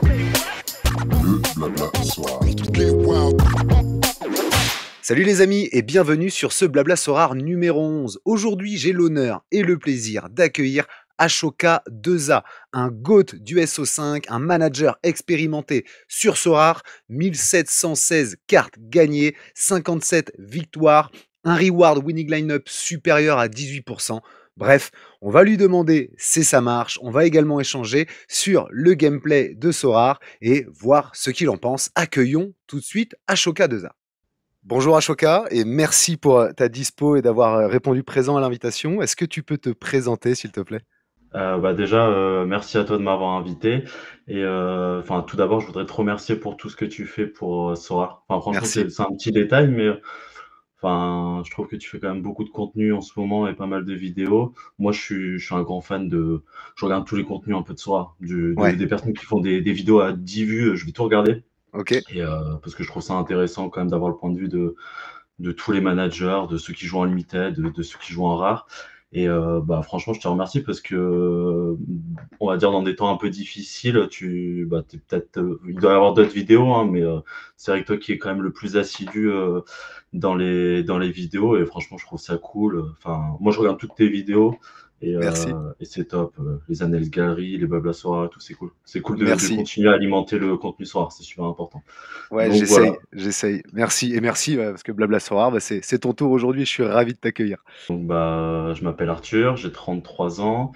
Le blabla soir. Salut les amis et bienvenue sur ce Blabla Sorare numéro 11. Aujourd'hui, j'ai l'honneur et le plaisir d'accueillir Ashoka 2A, un GOAT du SO5, un manager expérimenté sur Sorare, 1716 cartes gagnées, 57 victoires, un reward winning lineup supérieur à 18%. Bref, on va lui demander si ça marche, on va également échanger sur le gameplay de Sorare et voir ce qu'il en pense. Accueillons tout de suite Ashoka 2A. Bonjour Ashoka et merci pour ta dispo et d'avoir répondu présent à l'invitation. Est-ce que tu peux te présenter s'il te plaît? Déjà, merci à toi de m'avoir invité et tout d'abord, je voudrais te remercier pour tout ce que tu fais pour, Sora. Enfin, franchement, Merci. c'est un petit détail, mais je trouve que tu fais quand même beaucoup de contenu en ce moment et pas mal de vidéos. Moi, je suis un grand fan de je regarde tous les contenus un peu de Sora, Ouais, des personnes qui font des vidéos à 10 vues, je vais tout regarder ok, et parce que je trouve ça intéressant quand même d'avoir le point de vue de tous les managers, de ceux qui jouent en limited, de ceux qui jouent en rare. Et franchement, je te remercie parce que, on va dire dans des temps un peu difficiles, t'es peut-être, il doit y avoir d'autres vidéos, hein, mais c'est vrai que toi qui es quand même le plus assidu dans les vidéos, et franchement, je trouve ça cool. Enfin, moi, je regarde toutes tes vidéos merci, et c'est top. Les analyses galeries, les blabla soir, tout, c'est cool. C'est cool de merci. continuer à alimenter le contenu soir, c'est super important. Ouais, Donc voilà. j'essaye. Merci et merci parce que Blabla Sorare, c'est ton tour aujourd'hui. Je suis ravi de t'accueillir. Je m'appelle Arthur, j'ai 33 ans.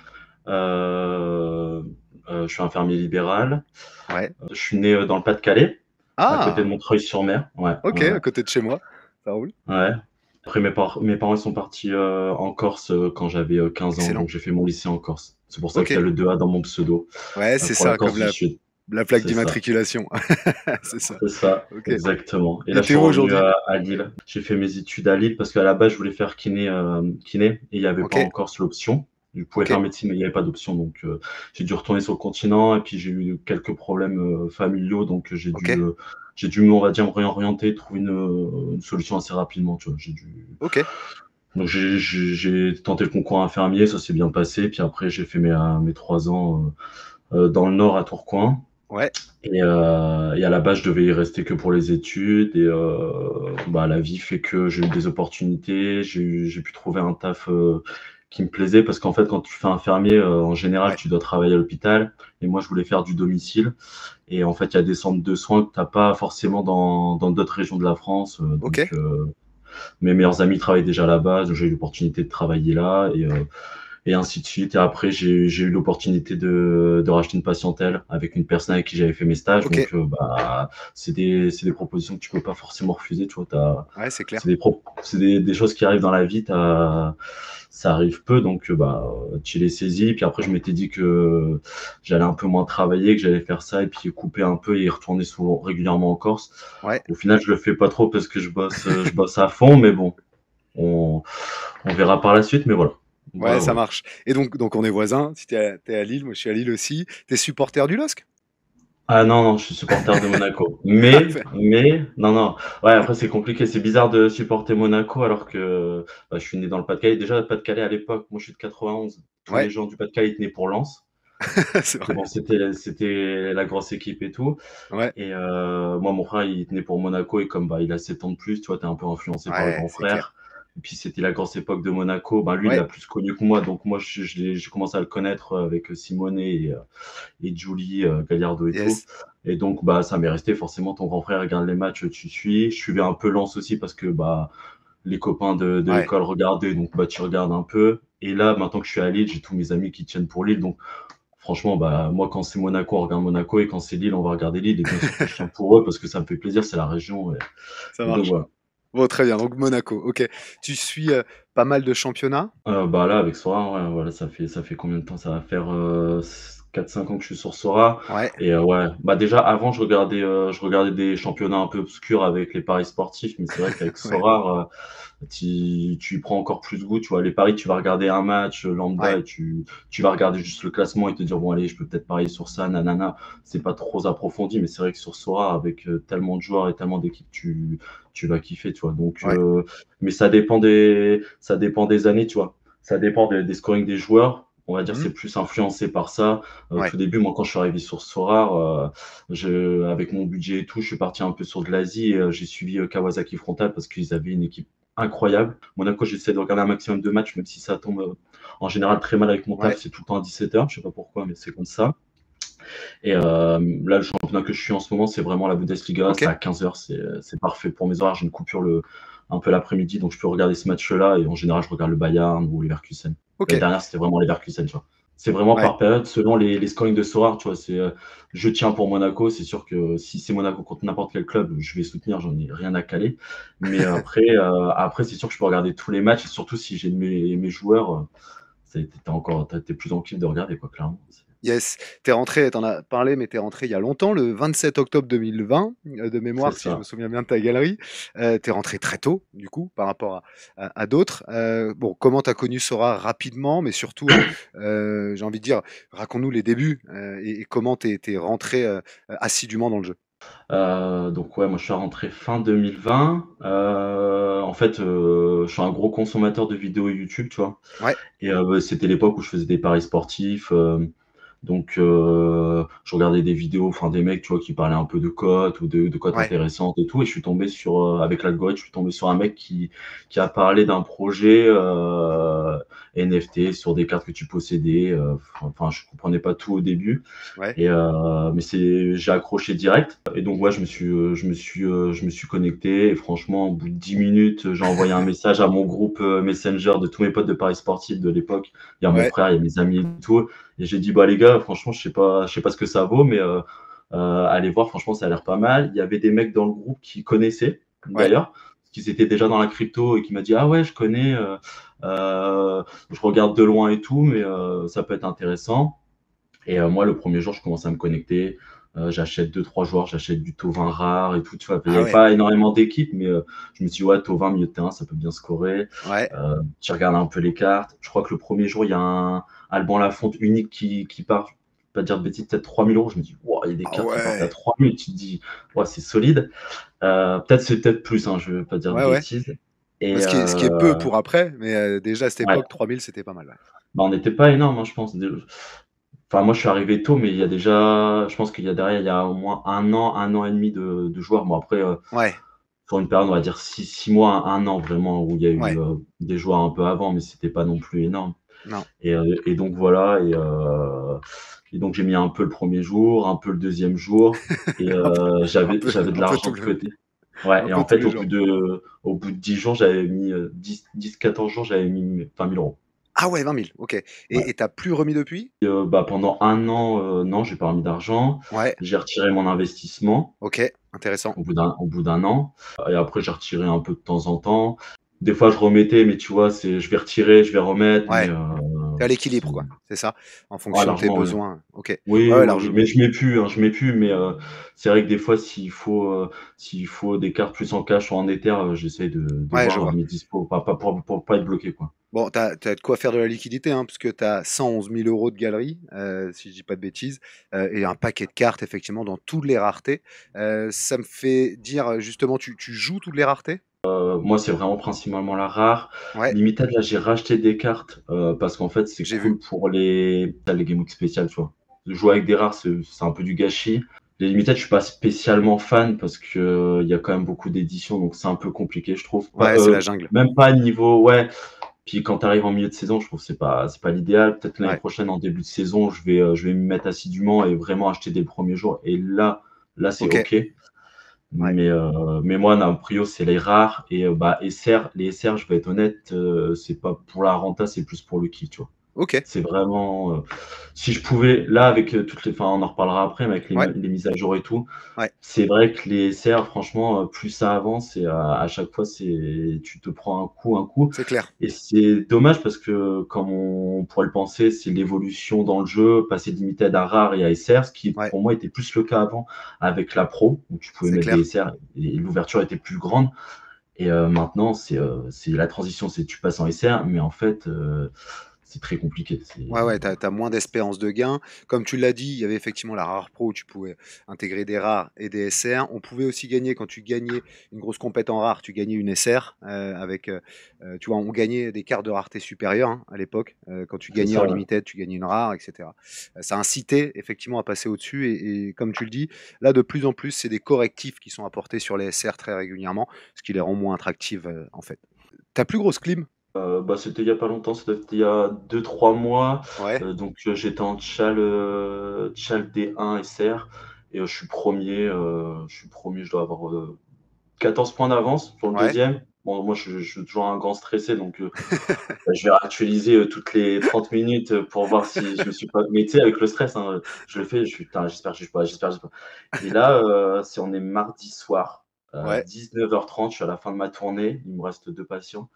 Euh, je suis infirmier libéral. Ouais. Je suis né dans le Pas-de-Calais, à côté de Ah, Montreuil-sur-Mer. Ouais, ok, ouais, à côté de chez moi. Ça roule. ouais. Après, mes parents ils sont partis en Corse quand j'avais 15 ans, Excellent. donc j'ai fait mon lycée en Corse. C'est pour ça Ok. qu'il y a le 2A dans mon pseudo, Ouais, c'est pour la ça, Corse comme du Sud. la plaque C'est ça. d'immatriculation. C'est ça. C'est ça, Ok. exactement. Et Et là, je t'es suis où revenu aujourd'hui? à Lille. J'ai fait mes études à Lille parce qu'à la base, je voulais faire kiné, et il n'y avait Ok, pas encore l'option. Je pouvais ok, faire médecine, mais il n'y avait pas d'option. Donc, j'ai dû retourner sur le continent et puis j'ai eu quelques problèmes familiaux. Donc, ok, j'ai dû, on va dire, me réorienter, trouver une solution assez rapidement. Tu vois. ok. Donc, j'ai tenté le concours infirmier, ça s'est bien passé. Puis après, j'ai fait mes 3 ans dans le Nord à Tourcoing. Ouais, Et à la base, je devais y rester que pour les études. Et la vie fait que j'ai eu des opportunités. J'ai pu trouver un taf qui me plaisait parce qu'en fait, quand tu fais infirmier, en général, ouais. tu dois travailler à l'hôpital. Et moi, je voulais faire du domicile. Et en fait, il y a des centres de soins que tu n'as pas forcément dans d'autres régions de la France. Ok, Mes meilleurs amis travaillent déjà là-bas. Donc j'ai eu l'opportunité de travailler là. Et ainsi de suite. Et après, j'ai eu l'opportunité de racheter une patientèle avec une personne avec qui j'avais fait mes stages. ok. Donc, c'est des propositions que tu peux pas forcément refuser. Tu vois, Ouais, c'est clair. c'est des choses qui arrivent dans la vie. Ça arrive peu, donc tu les saisis. Puis après, je m'étais dit que j'allais un peu moins travailler, que j'allais faire ça et puis couper un peu et y retourner souvent régulièrement en Corse. Ouais. Au final, je le fais pas trop parce que je bosse à fond, mais bon, on, on verra par la suite. Mais voilà. Ouais, Voilà, ça voilà. marche. Et donc on est voisins. Si t'es à Lille, moi je suis à Lille aussi. T'es supporter du LOSC? Ah non, non, je suis supporter de Monaco. Ah, Non, non. Ouais, après, c'est compliqué. C'est bizarre de supporter Monaco alors que je suis né dans le Pas-de-Calais. Déjà, le Pas-de-Calais à l'époque, moi je suis de 91. Tous les ouais, gens du Pas-de-Calais ils tenaient pour Lens. c'est Parce que vrai. bon, c'était la grosse équipe et tout. Ouais, Et moi, mon frère, il tenait pour Monaco et comme il a 7 ans de plus, tu vois, t'es un peu influencé par le ouais, grand c'est clair. frère. Et puis c'était la grosse époque de Monaco. Lui, il l'a Ouais, plus connu que moi. Donc moi, j'ai commencé à le connaître avec Simone et Julie Gallardo et tout. yes. Et donc, ça m'est resté forcément. Ton grand frère regarde les matchs, tu suis. Je suivais un peu Lens aussi parce que les copains de Ouais, l'école regardaient, donc tu regardes un peu. Et là, maintenant que je suis à Lille, j'ai tous mes amis qui tiennent pour Lille. Donc, franchement, moi, quand c'est Monaco, on regarde Monaco. Et quand c'est Lille, on va regarder Lille. Et bien sûr que je tiens pour eux parce que ça me fait plaisir, c'est la région. ça Et donc, marche. voilà. Bon, très bien. Donc Monaco. Ok. Tu suis pas mal de championnats? Là, avec Sora, ouais, voilà, ça fait combien de temps? Ça va faire 4-5 ans que je suis sur Sora. Ouais, Et ouais, déjà avant, je regardais des championnats un peu obscurs avec les paris sportifs, mais c'est vrai qu'avec ouais, Sora, tu y prends encore plus goût. Tu vois, les paris, tu vas regarder un match lambda ouais, et tu vas regarder juste le classement et te dire, bon, allez, je peux peut-être parier sur ça, nanana. C'est pas trop approfondi, mais c'est vrai que sur Sora, avec tellement de joueurs et tellement d'équipes, tu vas kiffer, tu vois. Donc, ouais. mais ça dépend des années, tu vois. Ça dépend des scorings des joueurs. On va dire Mmh. c'est plus influencé par ça. Ouais. Tout début, moi, quand je suis arrivé sur Sorare, avec mon budget et tout, je suis parti un peu sur de l'Asie et j'ai suivi Kawasaki Frontale parce qu'ils avaient une équipe incroyable. Monaco, j'essaie de regarder un maximum de matchs, même si ça tombe en général très mal avec mon taf. Ouais. C'est tout le temps à 17h. Je sais pas pourquoi, mais c'est comme ça. Et là, le championnat que je suis en ce moment, c'est vraiment la Bundesliga. C'est OK. à 15h. C'est parfait pour mes horaires. J'ai une coupure un peu l'après-midi, donc je peux regarder ce match-là. Et en général, je regarde le Bayern ou Leverkusen. L'année OK. dernière, c'était vraiment Leverkusen, tu vois. C'est vraiment Ouais. par période, selon les scorings de Sorare, tu vois. Je tiens pour Monaco. C'est sûr que si c'est Monaco contre n'importe quel club, je vais soutenir. J'en ai rien à caler. Mais après, c'est sûr que je peux regarder tous les matchs. Et surtout, si j'ai mes joueurs, t'es plus en kiff de regarder, quoi, clairement. Yes, tu rentré, tu as parlé, mais tu rentré il y a longtemps, le 27 octobre 2020, de C'est mémoire, si je me ça. souviens bien de ta galerie. Tu rentré très tôt, du coup, par rapport à d'autres. Bon, comment tu as connu Sora rapidement, mais surtout, j'ai envie de dire, raconte-nous les débuts, et comment tu es rentré, assidûment dans le jeu? Donc ouais, moi je suis rentré fin 2020. En fait, je suis un gros consommateur de vidéos YouTube, tu vois? Ouais, Et c'était l'époque où je faisais des paris sportifs, donc je regardais des vidéos, enfin des mecs, tu vois, qui parlaient un peu de cotes ou de cotes ouais, intéressantes et tout, et je suis tombé sur, avec l'algorithme, je suis tombé sur un mec qui a parlé d'un projet NFT sur des cartes que tu possédais. Enfin, je comprenais pas tout au début, ouais. et mais j'ai accroché direct. Et donc ouais, je me suis connecté. Et franchement, au bout de 10 minutes, j'ai envoyé un message à mon groupe Messenger de tous mes potes de paris sportifs de l'époque. Il y a mon Ouais, frère, il y a mes amis et tout. Et j'ai dit bah les gars, franchement, je sais pas ce que ça vaut, mais allez voir. Franchement, ça a l'air pas mal. Il y avait des mecs dans le groupe qui connaissaient ouais, d'ailleurs, qui étaient déjà dans la crypto et qui m'a dit ah ouais, je connais. Je regarde de loin et tout, mais ça peut être intéressant. Et moi, le premier jour, je commence à me connecter. J'achète deux trois joueurs, j'achète du Tovin rare et tout. Tu vois, il n'y ah avait ouais, pas énormément d'équipes, mais je me suis dit, ouais, Tovin, milieu de terrain, ça peut bien scorer. ouais. Tu regardes un peu les cartes. Je crois que le premier jour, il y a un Alban Lafont unique qui part, je ne vais pas dire de bêtises, peut-être 3 000 euros. Je me dis, wow, il y a des Ah cartes qui partent à ouais, 3 000. Tu te dis, ouais, c'est solide. C'est peut-être plus, hein, je ne veux pas dire de ouais, ouais. bêtises. Et Ce qui est peu pour après, mais déjà à cette ouais, époque, 3000 c'était pas mal, ouais. bah, on n'était pas énorme, hein, je pense. Enfin, moi, je suis arrivé tôt, mais il y a déjà, je pense qu'il y a derrière, il y a au moins un an et demi de joueurs. Bon, après, Ouais, sur une période, on va dire 6 mois, un an vraiment, où il y a eu ouais, des joueurs un peu avant, mais c'était pas non plus énorme. non. Et donc voilà, et donc j'ai mis un peu le premier jour, un peu le deuxième jour, et Un peu j'avais de un peu l'argent tout de le côté. Ouais, un et peu en tous fait, les jours. au bout de 10 jours, j'avais mis 14 jours, j'avais mis 20 000 euros. Ah ouais, 20 000, OK, Ouais. et tu plus remis depuis? Bah, pendant un an, non, j'ai pas remis d'argent. Ouais, J'ai retiré mon investissement OK, intéressant. au bout d'un an, et après j'ai retiré un peu de temps en temps. Des fois, je remettais, mais tu vois, je vais retirer, je vais remettre, mais Ouais, tu à l'équilibre, c'est quoi, c'est ça? En ouais, fonction de tes largement, oui. besoins. OK. Ouais, Oui, ouais, oui, oui, largement. mais je mets plus, hein, je mets plus, mais c'est vrai que des fois, s'il faut des cartes plus en cash ou en Ether, j'essaye de Ouais, je voir vois. mes dispos, pas pour pas être bloqué, quoi. Bon, tu as de quoi faire de la liquidité, hein, parce que tu as 111 000 € de galerie, si je dis pas de bêtises, et un paquet de cartes effectivement dans toutes les raretés. Ça me fait dire, justement, tu joues toutes les raretés? Moi, c'est vraiment principalement la rare. Ouais, Limited, là, j'ai racheté des cartes parce qu'en fait, c'est j'ai vu. cool pour les Game Week spéciales, tu vois. Jouer avec des rares, c'est un peu du gâchis. Les Limited, je suis pas spécialement fan parce que il y a quand même beaucoup d'éditions, donc c'est un peu compliqué, je trouve. Ouais, c'est la jungle. Même pas niveau, ouais. Puis quand tu arrives en milieu de saison, je trouve que c'est pas l'idéal. Peut-être l'année Ouais, prochaine, en début de saison, je vais m'y mettre assidûment et vraiment acheter dès le premier jour. Et là, c'est OK, OK. ouais. Mais moi, non, prio, c'est les rares. Et bah, les SR, je vais être honnête, c'est pas pour la renta, c'est plus pour le kiff, tu vois. OK, C'est vraiment, si je pouvais, là, avec toutes les, enfin, on en reparlera après, mais avec ouais, les mises à jour et tout, ouais, c'est vrai que les SR, franchement, plus ça avance et à chaque fois, tu te prends un coup. c'est clair. Et c'est dommage parce que, comme on pourrait le penser, c'est l'évolution dans le jeu, passer de limited à rare et à SR, ce qui Ouais, pour moi était plus le cas avant avec la pro, où tu pouvais c'est mettre des clair. SR et l'ouverture était plus grande. Et maintenant, c'est la transition, c'est tu passes en SR, mais en fait, c'est très compliqué. Ouais, ouais, t'as moins d'espérance de gain. Comme tu l'as dit, il y avait effectivement la Rare Pro où tu pouvais intégrer des rares et des SR. On pouvait aussi gagner quand tu gagnais une grosse compète en rare, tu gagnais une SR tu vois, on gagnait des cartes de rareté supérieures hein, à l'époque. Quand tu C'est gagnais en ça, ouais. limited, tu gagnais une rare, etc. Ça incitait effectivement à passer au-dessus et comme tu le dis, là de plus en plus, c'est des correctifs qui sont apportés sur les SR très régulièrement, ce qui les rend moins attractives en fait. Ta plus grosse clim? Bah, c'était il y a pas longtemps, c'était il y a 2 3 mois. Ouais, J'étais en Tchal D1 SR et je suis premier, je dois avoir 14 points d'avance sur le ouais. deuxième. Bon, moi, je suis toujours un grand stressé, donc bah, je vais réactualiser toutes les 30 minutes pour voir si je me suis pas. Mais tu sais, avec le stress, hein, je le fais, je suis, putain, j'espère que je pas. Et là, si on est mardi soir, Ouais, 19h30, je suis à la fin de ma tournée, il me reste 2 patients.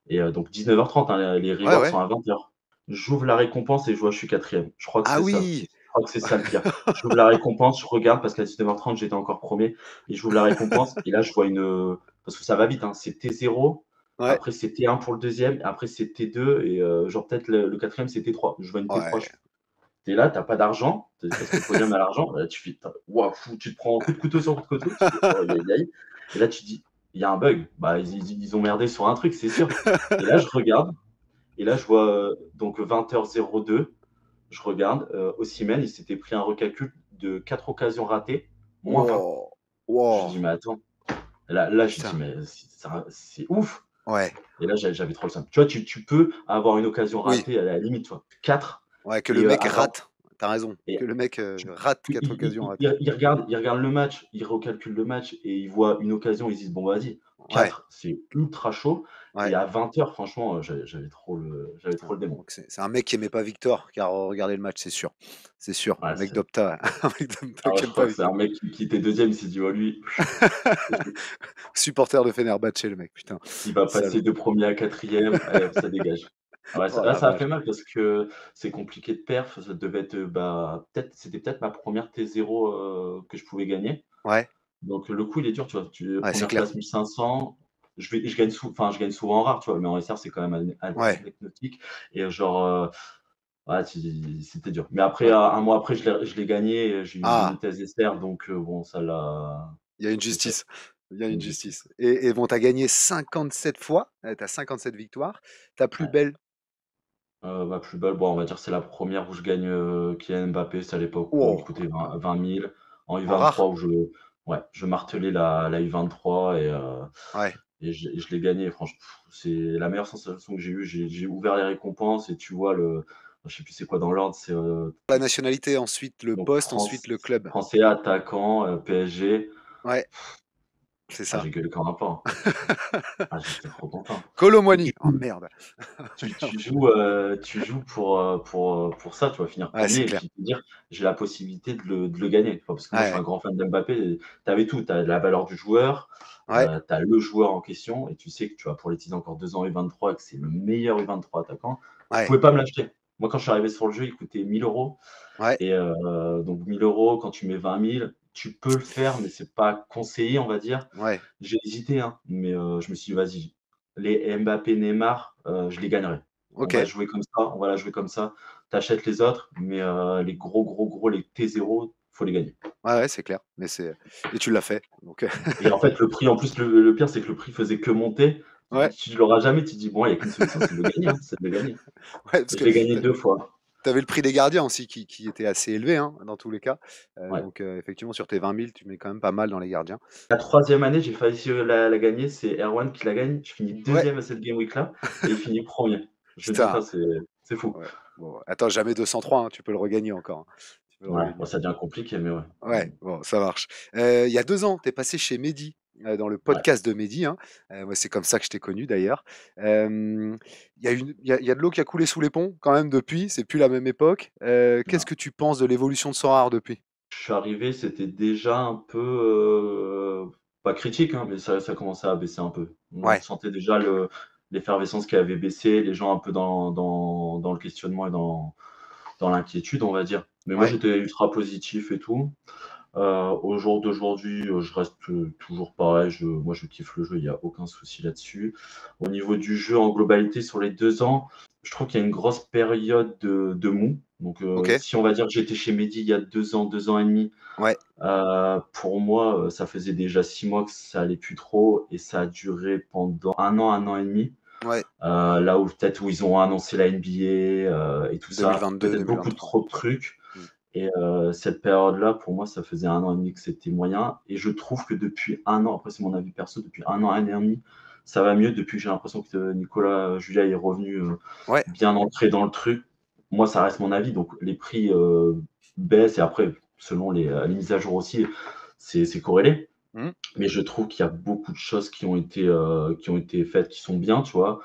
Et donc 19h30, hein, les ouais, rewards ouais. sont à 20h. J'ouvre la récompense et je vois que je suis quatrième. Je crois que Ah c'est ça. oui! Je crois que c'est ça le pire. J'ouvre la récompense, je regarde parce qu'à 19h30, j'étais encore premier. Et j'ouvre la récompense et là, je vois parce que ça va vite, hein, c'est T0, Ouais, après c'est T1 pour le deuxième, après c'est T2 et genre peut-être le quatrième, c'est T3. Je vois une T3. ouais. Tu es là, tu as pas d'argent parce que le podium a l'argent. Là, tu fais, waouh, tu te prends un coup de couteau sur coup de couteau. Tu fais, oh, aïe, aïe, aïe. Et là, tu dis, il y a un bug. Bah, ils ont merdé sur un truc, c'est sûr. Et là, je regarde. Et là, je vois donc 20h02, je regarde, Osimhen, il s'était pris un recalcul de 4 occasions ratées, moins 20. Wow, Je wow, dis, mais attends. Là, j'ai dit, putain. mais c'est ouf. Ouais, Et là, j'avais trop le seum. Tu vois, tu peux avoir une occasion oui, ratée à la limite, toi. 4 ouais, que le et mec avoir. rate. T'as raison. Et Que le mec rate il, 4 occasions il- ratées. il- il regarde le match, il recalcule le match et il voit une occasion, il se dit, bon, vas-y, Ouais, 4 c'est ultra chaud. Et ouais. à 20h, franchement, j'avais trop Putain. le démon. Donc c'est un mec qui aimait pas Victor qui a regardé le match, c'est sûr. C'est sûr. Un Ouais, mec d'Opta. Un mec d'Opta ah ouais, qui je aime crois pas que c'est un Victor. mec qui était deuxième, il s'est dit, oh lui, Supporter de Fenerbahçe, le mec, putain. il va Salaud. passer de premier à quatrième, allez hop, ça dégage. Ah ouais, Oh là, la ça a fait vache. mal parce que c'est compliqué de perf, ça devait être, bah, c'était peut-être ma première T0 que je pouvais gagner. Ouais, Donc le coup, il est dur, tu vois? ouais, c'est 1 clair. place 1500, je gagne souvent en rare, tu vois? Mais en SR, c'est quand même Ouais, anecdotique et genre, ouais, c'était dur. Mais après, ouais. 1 mois après, je l'ai gagné, j'ai eu une Ah, Benitez SR donc bon, ça l'a. il y a une C'est ça, justice. Il y a c'est une une justice. justice. Et bon, t'as gagné 57 fois. T'as 57 victoires. Ta plus Ouais. belle. Ma plus belle, bon, on va dire c'est la première où je gagne, Kylian Mbappé, c'est à l'époque où il Wow. coûtait 20 000. En En rare? U23 où je martelais la U23 Ouais. et je l'ai gagné. Franchement, c'est la meilleure sensation que j'ai eue. J'ai ouvert les récompenses et tu vois je sais plus c'est quoi dans l'ordre, c'est, La nationalité, ensuite le donc poste, ensuite le club. français attaquant, PSG. Ouais, c'est Ah, ça. j'ai gueulé comme un porc. Ah, j'étais trop content. Et Colomwani. du Oh coup, merde. tu joues pour ça, tu vas finir Ouais, c'est premier et clair. puis te dire: «J'ai la possibilité de le gagner». Enfin, parce que moi, je suis un Ouais, grand fan d'Mbappé. Tu avais tout, tu as la valeur du joueur, ouais, tu as le joueur en question et tu sais que tu vas pour les titres encore 2 ans U23 et que c'est le meilleur U23 attaquant. Je ouais, pouvais pas me l'acheter. Moi, quand je suis arrivé sur le jeu, il coûtait 1 000 € ouais, et donc 1 000 € quand tu mets 20 000, tu peux le faire, mais c'est pas conseillé, on va dire. ouais. J'ai hésité, hein, mais je me suis dit: «Vas-y, les Mbappé, Neymar, je les gagnerai. On Ok. va jouer comme ça, on va la jouer comme ça. Tu achètes les autres, mais les gros, les T0, faut les gagner». Ouais, ouais, c'est clair. Et tu l'as fait. Donc, Et en fait, le prix, en plus, le pire, c'est que le prix faisait que monter. ouais, Tu l'auras jamais, tu te dis: «Bon, il y a qu'une solution, c'est de le gagner, hein, c'est de le gagner». ouais, parce Et que je l'ai gagné 2 fois. tu avais le prix des gardiens aussi qui était assez élevé hein, dans tous les cas. Ouais. Effectivement, sur tes 20 000, tu mets quand même pas mal dans les gardiens. La troisième année, j'ai failli la gagner, c'est Erwan qui la gagne. Je finis Ouais, deuxième à cette game week là et il finit premier. Je me dis: putain. «Putain, c'est fou». Ouais. Bon, attends, jamais 203, hein, tu peux le regagner encore, hein. Tu peux le Ouais, bah, regagner. ça devient compliqué, mais ouais. Ouais, bon, ça marche. Il y a 2 ans, tu es passé chez Mehdi, dans le Ouais. podcast de Mehdi, hein. Moi, c'est comme ça que je t'ai connu d'ailleurs. Il y a de l'eau qui a coulé sous les ponts quand même depuis, c'est plus la même époque. Qu'est-ce que tu penses de l'évolution de Sorare depuis? Je suis arrivé, c'était déjà un peu, pas critique, hein, mais ça commençait à baisser un peu. On Ouais, sentait déjà l'effervescence qui avait baissé, les gens un peu dans le questionnement et dans l'inquiétude, on va dire. Mais moi, ouais, j'étais ultra positif et tout. Au jour d'aujourd'hui, je reste, toujours pareil, moi je kiffe le jeu, il y a aucun souci là-dessus. Au niveau du jeu en globalité sur les 2 ans, je trouve qu'il y a une grosse période de mou. Donc, OK. si on va dire que j'étais chez Mehdi il y a 2 ans et demi, Ouais, pour moi, ça faisait déjà 6 mois que ça allait plus trop et ça a duré pendant un an et demi. ouais, Là où peut-être où ils ont annoncé la NBA, et tout ça, peut-être beaucoup 2022-2023. trop de trucs. Mmh. Et cette période-là, pour moi, ça faisait un an et demi que c'était moyen. Et je trouve que depuis un an, après c'est mon avis perso, depuis un et demi, ça va mieux. Depuis que j'ai l'impression que Nicolas Julia est revenu Ouais, bien ancré dans le truc. Moi, ça reste mon avis. Donc les prix baissent et après, selon les mises à jour aussi, c'est corrélé. mmh, Mais je trouve qu'il y a beaucoup de choses qui ont été faites qui sont bien, tu vois.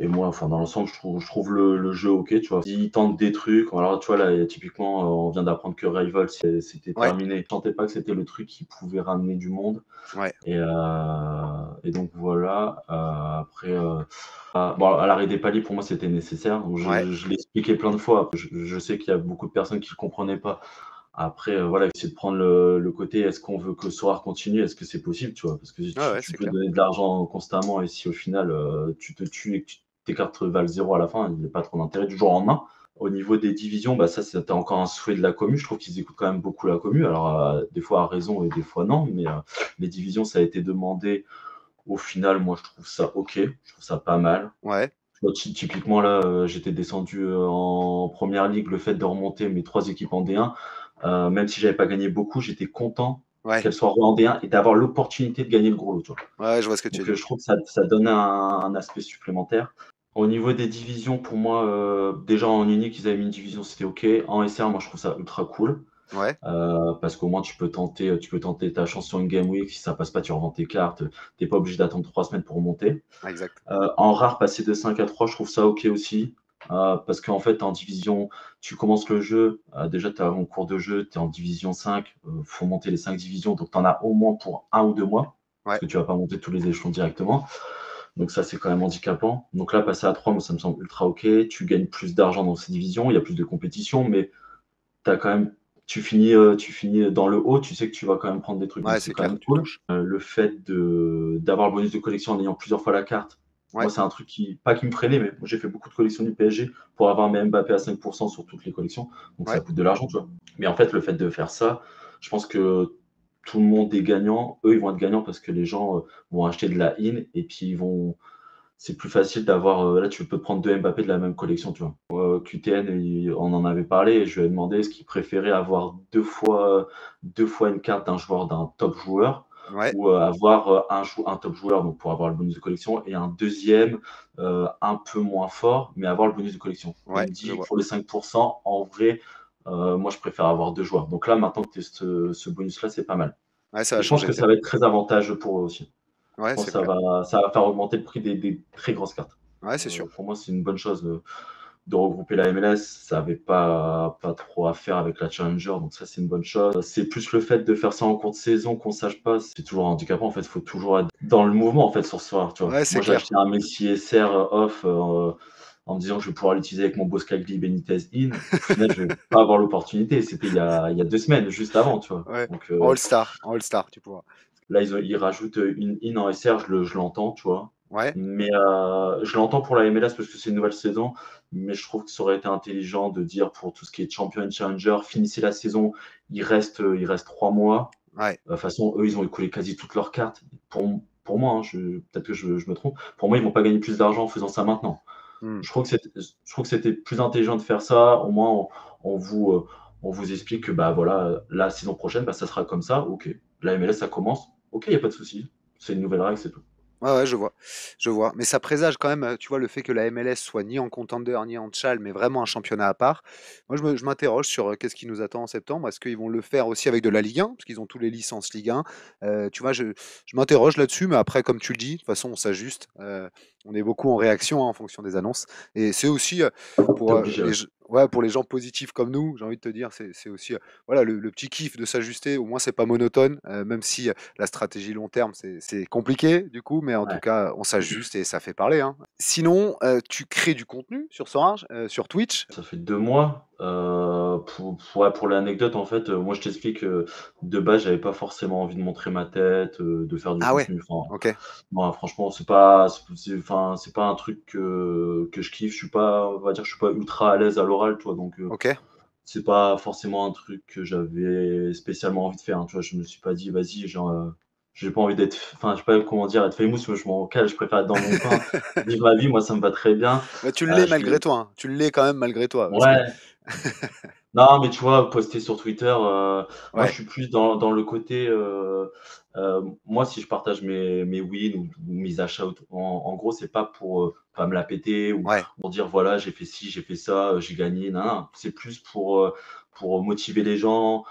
Et moi, enfin, dans l'ensemble, je trouve le jeu OK, tu vois. Ils tentent des trucs. Alors, tu vois, là, typiquement, on vient d'apprendre que Rival, c'était ouais, terminé. Je sentais pas que c'était le truc qui pouvait ramener du monde. ouais, Et donc, voilà. Après, bon, à l'arrêt des paliers, pour moi, c'était nécessaire. Donc, ouais, je l'ai expliqué plein de fois. Je sais qu'il y a beaucoup de personnes qui ne comprenaient pas. Après, voilà, essayer de prendre le côté, est-ce qu'on veut que Sorare continue? Est-ce que c'est possible, tu vois? Parce que si ouais, ouais, tu c'est peux clair. donner de l'argent constamment et si au final, tu te tues et que tes cartes valent 0 à la fin, il y a pas trop d'intérêt du jour au lendemain. Au niveau des divisions, bah, ça, c'était encore un souhait de la commu. Je trouve qu'ils écoutent quand même beaucoup la commu. Alors, des fois à raison et des fois non, mais les divisions, ça a été demandé. Au final, moi, je trouve ça OK, je trouve ça pas mal. Ouais, Bah, typiquement là, j'étais descendu, en première ligue, le fait de remonter mes 3 équipes en D1, même si j'avais pas gagné beaucoup, j'étais content ouais, qu'elles soient re en D1 et d'avoir l'opportunité de gagner le gros lot, tu vois? ouais, je vois ce que tu veux Donc, dire. je trouve que ça donne un aspect supplémentaire. Au niveau des divisions, pour moi, déjà en unique, ils avaient mis une division, c'était OK. En SR, moi, je trouve ça ultra cool. Ouais, Parce qu'au moins tu peux tenter ta chance sur une game week. Si ça passe pas, tu revends tes cartes. Tu es pas obligé d'attendre 3 semaines pour remonter. exact. En rare, passer de 5 à 3, je trouve ça OK aussi. Parce qu'en fait, en division, tu commences le jeu, déjà tu as un cours de jeu, tu es en division 5, faut monter les 5 divisions, donc tu en as au moins pour 1 ou 2 mois, parce Ouais, que tu vas pas monter tous les échelons directement. Donc ça, c'est quand même handicapant. Donc là, passer à 3, moi, ça me semble ultra OK. Tu gagnes plus d'argent dans ces divisions, il y a plus de compétition, mais tu quand même tu finis dans le haut, tu sais que tu vas quand même prendre des trucs, donc ouais, c'est c'est quand clair, même tu cool. touches. Le fait d'avoir le bonus de collection en ayant plusieurs fois la carte, moi, Ouais, c'est un truc pas qui me freinait, mais moi, j'ai fait beaucoup de collections du PSG pour avoir mes Mbappé à 5 sur toutes les collections, donc ça ouais, coûte de l'argent, tu vois? Mais en fait, le fait de faire ça, je pense que tout le monde est gagnant. Eux, ils vont être gagnants parce que les gens, vont acheter de la in et puis c'est plus facile d'avoir, là, tu peux prendre 2 Mbappé de la même collection, tu vois? QTN, on en avait parlé et je lui ai demandé est-ce qu'il préférait avoir 2 fois une carte d'un joueur, d'un top joueur ouais, ou, avoir, un top joueur, donc pour avoir le bonus de collection et un deuxième un peu moins fort, mais avoir le bonus de collection. Et il ouais, me je dit: vois. «Pour les 5 en vrai, moi je préfère avoir 2 joueurs». Donc là, maintenant que tu ce bonus-là, c'est pas mal Ouais, ça et va je pense changer que tes ça va prix. être très avantageux pour eux aussi. Je Ouais, pense que c'est clair. ça va faire augmenter le prix des très grosses cartes. Ouais, c'est sûr. Pour moi, c'est une bonne chose, de regrouper la MLS. Ça avait pas trop à faire avec la Challenger, donc ça, c'est une bonne chose. C'est plus le fait de faire ça en cours de saison, qu'on sache pas, c'est toujours handicapant. En fait, il faut toujours être dans le mouvement, en fait, sur ce soir, tu vois? Ouais, Moi, c'est j'ai clair. acheté un Messi SR off, en me disant que je vais pouvoir l'utiliser avec mon Boskagli Benitez in. Au final, je vais pas avoir l'opportunité. C'était il y a 2 semaines, juste avant, tu vois? Ouais, Donc, en All-Star, tu pourras. là, ils rajoutent une in en SR, je l'entends, tu vois. Ouais, Mais je l'entends pour la MLS parce que c'est une nouvelle saison, mais je trouve que ça aurait été intelligent de dire pour tout ce qui est champion et challenger, finissez la saison, il reste 3 mois. ouais. De toute façon, eux, ils ont écoulé quasi toutes leurs cartes. Pour moi, hein, peut-être que je me trompe, pour moi, ils vont pas gagner plus d'argent en faisant ça maintenant. Mmh. Je trouve que c'était plus intelligent de faire ça. Au moins, on vous, heu, on vous explique que, bah, voilà, la saison prochaine, bah, ça sera comme ça. OK. La MLS, ça commence. OK, il y a pas de souci. C'est une nouvelle règle, c'est tout. Ouais, ouais, je vois, je vois. Mais ça présage quand même, tu vois, le fait que la MLS soit ni en Contender ni en Tchal, mais vraiment un championnat à part. Moi, je m'interroge sur, qu'est-ce qui nous attend en septembre? Est-ce qu'ils vont le faire aussi avec de la Ligue 1? Parce qu'ils ont tous les licences Ligue 1. Tu vois, je m'interroge là-dessus, mais après, comme tu le dis, de toute façon, on s'ajuste. On est beaucoup en réaction, hein, en fonction des annonces. Et c'est aussi, Tu pour, es obligé, ouais. ouais, pour les gens positifs comme nous, j'ai envie de te dire, c'est aussi, voilà, le petit kiff de s'ajuster. Au moins, c'est pas monotone, même si, la stratégie long terme, c'est compliqué du coup, mais en tout Ouais. cas, on s'ajuste et ça fait parler, hein. Sinon, tu crées du contenu sur Sorare, sur Twitch? Ça fait 2 mois. Pour l'anecdote, en fait, moi, je t'explique, de base, j'avais pas forcément envie de montrer ma tête, de faire du Ah ouais? contenu. Enfin, OK, moi, franchement, c'est pas un truc que je kiffe. Je suis pas, on va dire, je suis pas ultra à l'aise à l'oral, tu vois? Donc, OK. c'est pas forcément un truc que j'avais spécialement envie de faire, hein, tu vois? Je me suis pas dit: «Vas-y, genre, j'ai pas envie d'être enfin, je sais pas comment dire, être famous, moi, je m'en cale, je préfère être dans mon coin, vivre ma vie, moi, ça me va très bien». Bah, tu l'es Je malgré vais toi, hein. Tu l'es quand même malgré toi parce que Ouais. Non, mais tu vois, poster sur Twitter, moi, je ouais, suis plus dans le côté, moi, si je partage mes wins ou mes achats en gros, c'est pas pour, pas me la péter ou ouais, pour dire: «Voilà, j'ai fait ci, j'ai fait ça, j'ai gagné», non, non. C'est plus pour motiver les gens,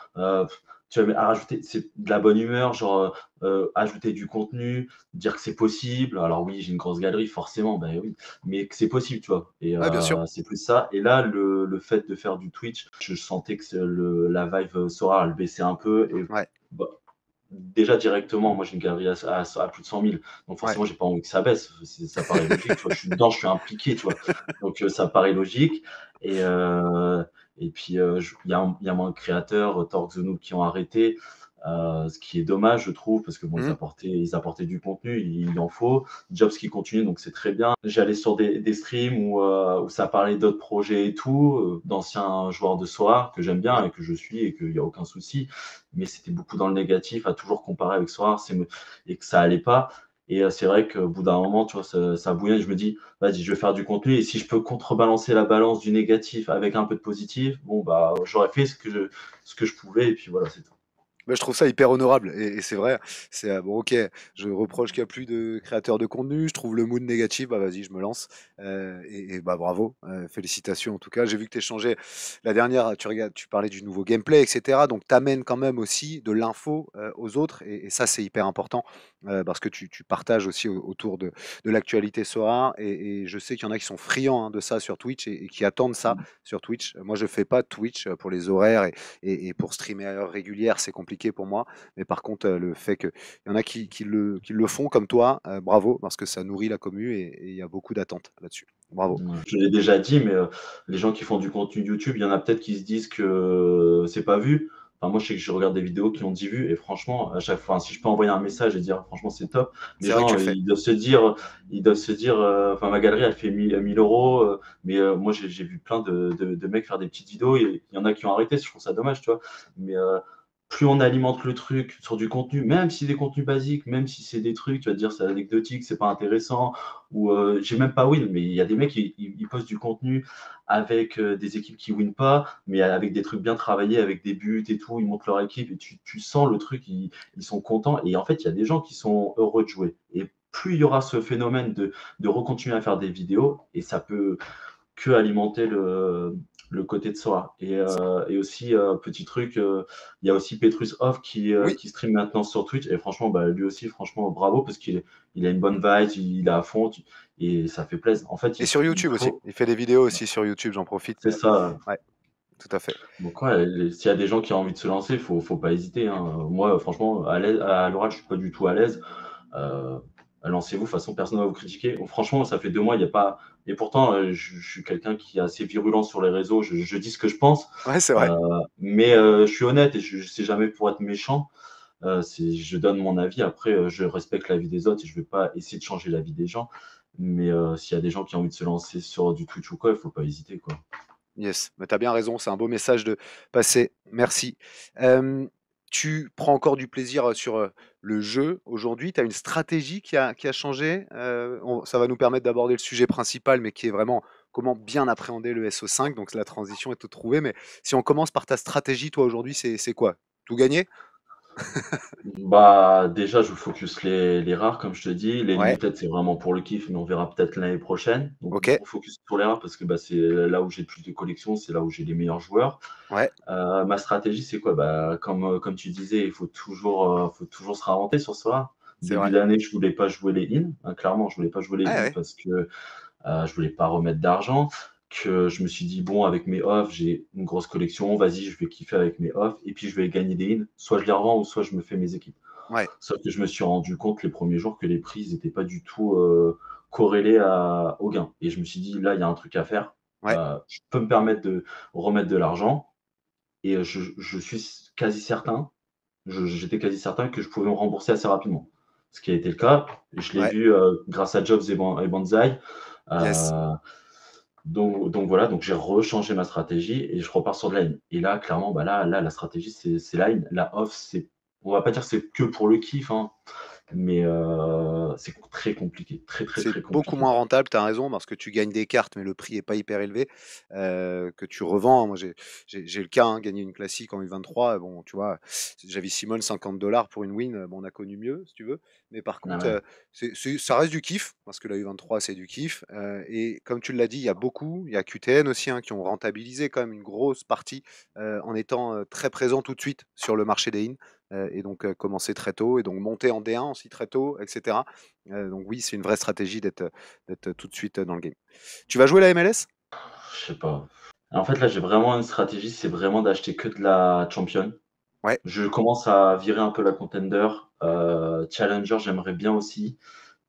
tu vois? Mais à rajouter c'est de la bonne humeur, genre, ajouter du contenu, dire que c'est possible. Alors oui, j'ai une grosse galerie forcément, bah oui, mais que c'est possible, tu vois? Et ouais, bien sûr. c'est plus ça. Et là, le fait de faire du Twitch, je sentais que la vibe Sora, elle baissait un peu. Et Ouais, bah, déjà directement, moi j'ai une galerie à plus de 100 000, donc ouais. forcément j'ai pas envie que ça baisse. Ça paraît logique, tu vois? Je suis dedans, je suis impliqué, tu vois? Donc ça paraît logique. Et puis il y a moins de créateurs, Torque The Noob qui ont arrêté, ce qui est dommage, je trouve, parce que bon, Mmh. ils apportaient du contenu, il en faut. Jobs qui continue, donc c'est très bien. J'allais sur des streams où ça parlait d'autres projets et tout, d'anciens joueurs de Sora que j'aime bien Ouais. et que je suis et qu'il y a aucun souci. Mais c'était beaucoup dans le négatif, à toujours comparer avec Sora, et que ça allait pas. Et c'est vrai qu'au bout d'un moment, tu vois, ça bouillonne. Je me dis: «Vas-y, je vais faire du contenu», et si je peux contrebalancer la balance du négatif avec un peu de positif, bon, bah, j'aurais fait ce que je pouvais, et puis voilà, c'est tout. Bah, je trouve ça hyper honorable et c'est vrai. C'est bon, ok. Je reproche qu'il n'y a plus de créateurs de contenu. Je trouve le mood négatif. Bah vas-y, je me lance. Bah bravo, félicitations en tout cas. J'ai vu que tu échangeais la dernière. Tu regardes, tu parlais du nouveau gameplay, etc. Donc t'amènes quand même aussi de l'info aux autres et ça c'est hyper important parce que tu partages aussi autour de l'actualité Sora et je sais qu'il y en a qui sont friands hein, de ça sur Twitch et qui attendent ça Mmh. sur Twitch. Moi je fais pas de Twitch pour les horaires et pour streamer à heure régulière, c'est compliqué pour moi. Mais par contre, le fait qu'il y en a qui le font comme toi, bravo, parce que ça nourrit la commu et il y a beaucoup d'attentes là-dessus. Bravo. Ouais. Je l'ai déjà dit, mais les gens qui font du contenu YouTube, il y en a peut-être qui se disent que c'est pas vu. Enfin, moi, je sais que je regarde des vidéos qui ont 10 vues, et franchement, à chaque fois, si je peux envoyer un message et dire franchement c'est top, les C'est vrai que tu gens le fais. ils doivent se dire, enfin ma galerie elle fait 1 000 €, mais moi j'ai vu plein de mecs faire des petites vidéos, et il y en a qui ont arrêté, je trouve ça dommage, tu vois. Mais plus on alimente le truc sur du contenu, même si c'est des contenus basiques, même si c'est des trucs, tu vas te dire c'est anecdotique, c'est pas intéressant, ou j'ai même pas win, mais il y a des mecs ils postent du contenu avec des équipes qui win pas, mais avec des trucs bien travaillés, avec des buts et tout, ils montrent leur équipe et tu sens le truc, ils sont contents, et en fait il y a des gens qui sont heureux de jouer. Et plus il y aura ce phénomène de recontinuer à faire des vidéos, et ça peut que alimenter le côté de Sora. Et aussi, petit truc, il y a aussi Petrus Off Oui, qui stream maintenant sur Twitch, et franchement, bah, lui aussi, franchement, bravo, parce qu'il a une bonne vibe, il est à fond, et ça fait plaisir. En fait, et sur il YouTube aussi. faut Il fait des vidéos aussi sur YouTube, j'en profite. c'est ça. Ouais, tout à fait. Donc ouais, s'il y a des gens qui ont envie de se lancer, faut pas hésiter, hein. Moi, franchement, à l'oral, je suis pas du tout à l'aise. Heu, lancez-vous, de toute façon, personne ne va vous critiquer. Bon, franchement, ça fait 2 mois, il y a pas, et pourtant, je suis quelqu'un qui est assez virulent sur les réseaux. Je dis ce que je pense, Ouais, c'est vrai. heu, mais je suis honnête, et je sais jamais pour être méchant. Je donne mon avis. Après, je respecte l'avis des autres et je vais pas essayer de changer l'avis des gens. Mais s'il y a des gens qui ont envie de se lancer sur du Twitch ou quoi, il faut pas hésiter, quoi. Yes, mais tu as bien raison, c'est un beau message de passer. Merci. Hem, Tu prends encore du plaisir, sur, le jeu aujourd'hui? Tu as une stratégie qui a changé? On ça va nous permettre d'aborder le sujet principal, mais qui est vraiment comment bien appréhender le SO5, donc la transition est toute trouvée. Mais si on commence par ta stratégie, toi, aujourd'hui, c'est quoi? Tout gagner? Bah, déjà, je focus les rares, comme je te dis. Les Ouais, limited, c'est vraiment pour le kiff, mais on verra peut-être l'année prochaine. Donc, OK, gros focus sur les rares parce que bah, c'est là où j'ai le plus de collections, c'est là où j'ai les meilleurs joueurs. ouais, Ma stratégie, c'est quoi? Bah, comme tu disais, il faut toujours se réinventer sur soi. c'est Début vrai. d'année, je voulais pas jouer les in, hein, clairement, je voulais pas jouer les Ouais, in ouais, parce que je voulais pas remettre d'argent. Que je me suis dit: «Bon, avec mes offs, j'ai une grosse collection, vas-y, je vais kiffer avec mes offs et puis je vais gagner des in. Soit je les revends ou soit je me fais mes équipes». ouais, Sauf que je me suis rendu compte les premiers jours que les prix n'étaient pas du tout corrélés au gain. Et je me suis dit, là, il y a un truc à faire. Ouais, je peux me permettre de remettre de l'argent et je suis quasi certain, j'étais quasi certain que je pouvais me rembourser assez rapidement. Ce qui a été le cas. Je l'ai ouais, vu, grâce à Jobs et Banzai. yes. Heu, donc voilà, donc j'ai rechangé ma stratégie et je repars sur de line et là, clairement, bah, là, la stratégie, c'est line. La off, c'est on va pas dire que c'est que pour le kiff, hein, mais c'est très compliqué, très, très, C'est très beaucoup compliqué. moins rentable, tu as raison, parce que tu gagnes des cartes, mais le prix est pas hyper élevé, que tu revends. Moi, j'ai le cas, hein, gagner une classique en U23, bon, tu vois, j'avais Simone 50 $ pour une win, bon, on a connu mieux, si tu veux. Mais par Ah contre, ouais. ça reste du kiff, parce que la U23, c'est du kiff. Et comme tu l'as dit, il y a QTN aussi, hein, qui ont rentabilisé quand même une grosse partie en étant très présent tout de suite sur le marché des in. Et donc commencer très tôt, et donc monter en D1 aussi très tôt, etc. Donc oui, c'est une vraie stratégie d'être tout de suite dans le game. Tu vas jouer la MLS? Je sais pas. En fait, là, j'ai vraiment une stratégie, c'est vraiment d'acheter que de la Champion. Ouais. Je commence à virer un peu la Contender. Challenger, j'aimerais bien aussi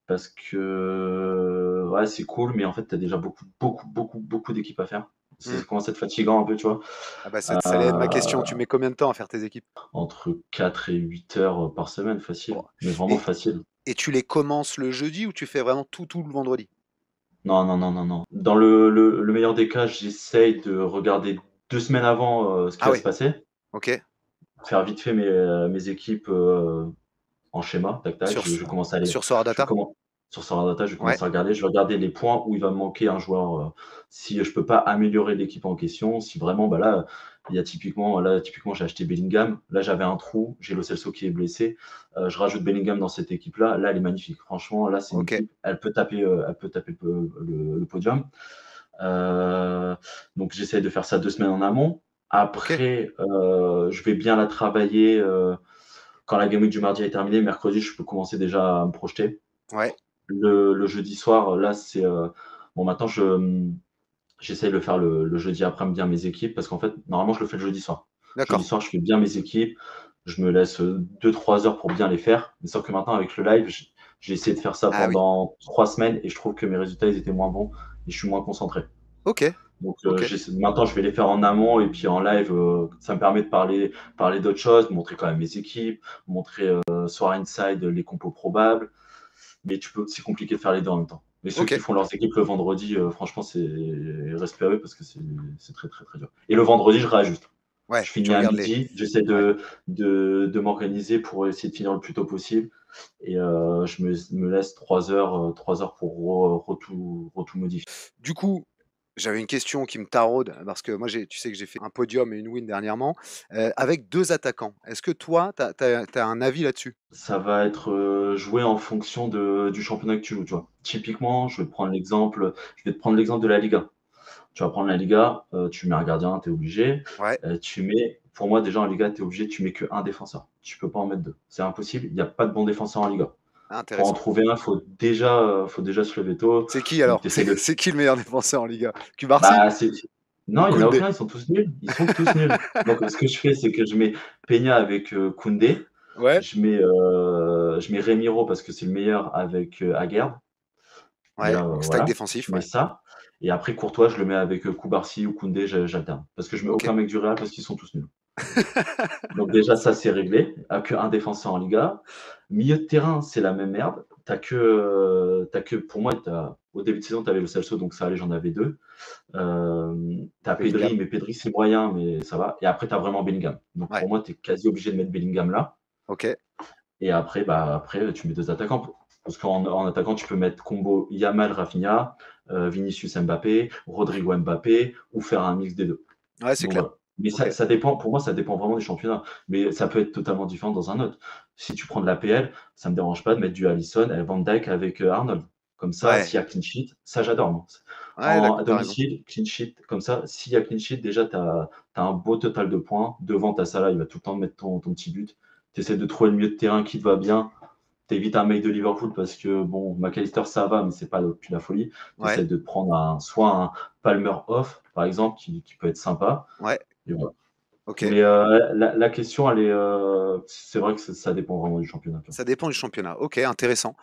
parce que, ouais, c'est cool, mais en fait, tu as déjà beaucoup, beaucoup, beaucoup, beaucoup d'équipes à faire. Mm. Ça commence à être fatigant un peu, tu vois? Ah bah ça allait être ma question. Tu mets combien de temps à faire tes équipes? Entre 4 et 8 heures par semaine, Bon. facile, mais vraiment Et, facile. et tu les commences le jeudi ou tu fais vraiment tout le vendredi? Non, non, non, non, non. Dans le meilleur des cas, j'essaye de regarder 2 semaines avant, ce qui Ah va se oui, passer, ok. faire vite fait mes équipes, en schéma, tac, tac. Sur, Je commence à aller sur Sora je Data? commen sur Sorare Data, je Ouais. commence à regarder. Je vais regarder les points où il va me manquer un joueur, si je peux pas améliorer l'équipe en question. Si vraiment, bah, là, il y a typiquement, j'ai acheté Bellingham. Là, j'avais un trou, j'ai Lo Celso qui est blessé. Je rajoute Bellingham dans cette équipe-là. Là, elle est magnifique. Franchement, là, c'est une Ok. équipe, elle peut taper le podium. Heu, donc j'essaie de faire ça 2 semaines en amont. Ok. Après, je vais bien la travailler, quand la game week du mardi est terminée, mercredi, je peux commencer déjà à me projeter. Ouais. Le jeudi soir, là, c'est, bon maintenant j'essaie de le faire le jeudi après-midi bien mes équipes parce qu'en fait, normalement, je le fais le jeudi soir. Jeudi D'accord. soir, je fais bien mes équipes, je me laisse, 2-3 heures pour bien les faire. Mais sauf que maintenant avec le live, j'ai essayé de faire ça Ah oui. pendant 3 semaines et je trouve que mes résultats, ils étaient moins bons et je suis moins concentré. Ok. Donc, Ok. maintenant, je vais les faire en amont et puis en live, ça me permet de parler d'autres choses, montrer quand même mes équipes, montrer, sur Inside les compos probables. Mais c'est compliqué de faire les deux en même temps. Mais ceux Ok. qui font leurs équipes le vendredi, franchement, c'est respect à eux parce que c'est très, très, très dur. Et le vendredi, je réajuste. Ouais. Je Tu finis à regardes les. midi, j'essaie Ouais. de m'organiser pour essayer de finir le plus tôt possible. Et je me laisse 3 heures pour tout modifier. Du coup, j'avais une question qui me taraude parce que moi, tu sais que j'ai fait un podium et une win dernièrement avec deux attaquants. Est-ce que toi, tu as un avis là-dessus? Ça va être joué en fonction du championnat que tu joues, tu vois. Typiquement, je vais te prendre l'exemple de la Liga. Tu vas prendre la Liga, tu mets un gardien, tu es obligé. Ouais, Pour moi, déjà en Liga, tu es obligé, tu mets qu'un défenseur. Tu peux pas en mettre deux. C'est impossible. Il n'y a pas de bons défenseurs en Liga. Pour en intéressant. trouver un, faut déjà se lever tôt. C'est qui Donc, alors? tu essaies de. C'est qui le meilleur défenseur en Liga? Cubarsí Bah, ou non, il n'y en a Koundé? aucun, ils sont tous nuls. Ils sont tous nuls. Donc, ce que je fais, c'est que je mets Peña avec Koundé. Ouais, Je mets Remiro parce que c'est le meilleur avec Aguerd. ouais, Déjà, stack voilà, je défensif, mets ouais. ça. Et après, Courtois, je le mets avec Koubarsi ou Koundé, j'alterne. Parce que je mets Ok. aucun mec du Real parce qu'ils sont tous nuls. Donc déjà, ça, c'est réglé. Qu'un défenseur en Liga. Milieu de terrain, c'est la même merde. Pour moi, au début de saison, tu avais le Celso, donc ça allait, j'en avais deux. Tu as Pedri, Bellingham. mais Pedri, c'est moyen, mais ça va. Et après, tu as vraiment Bellingham. Donc Ouais, pour moi, tu es quasi obligé de mettre Bellingham là. ok. Et après, tu mets deux attaquants. Parce qu'en attaquant, tu peux mettre combo Yamal, Rafinha, Vinicius Mbappé, Rodrigo Mbappé, ou faire un mix des deux. Ouais, c'est Donc clair. voilà. Mais Ok. ça dépend, pour moi, ça dépend vraiment des championnats. Mais ça peut être totalement différent dans un autre. Si tu prends de l'APL, ça ne me dérange pas de mettre du Alisson et Van Dijk avec Arnold. Comme ça, s'il Ouais, y a clean sheet, ça j'adore, moi. ouais, À d'accord, t'as raison. domicile, clean sheet, comme ça, s'il y a clean sheet, déjà, tu as un beau total de points. Devant, tu as Salah, il va tout le temps mettre ton petit but. Tu essaies de trouver le milieu de terrain qui te va bien. T'évites un mec de Liverpool parce que, bon, McAllister, ça va, mais c'est pas plus la folie. Tu Ouais, essaies de te prendre soit un Palmer off, par exemple, qui peut être sympa. ouais. Et voilà. Ok. Mais la question, elle est, c'est vrai que ça dépend vraiment du championnat. Tu Ça dépend du championnat. Ok, intéressant.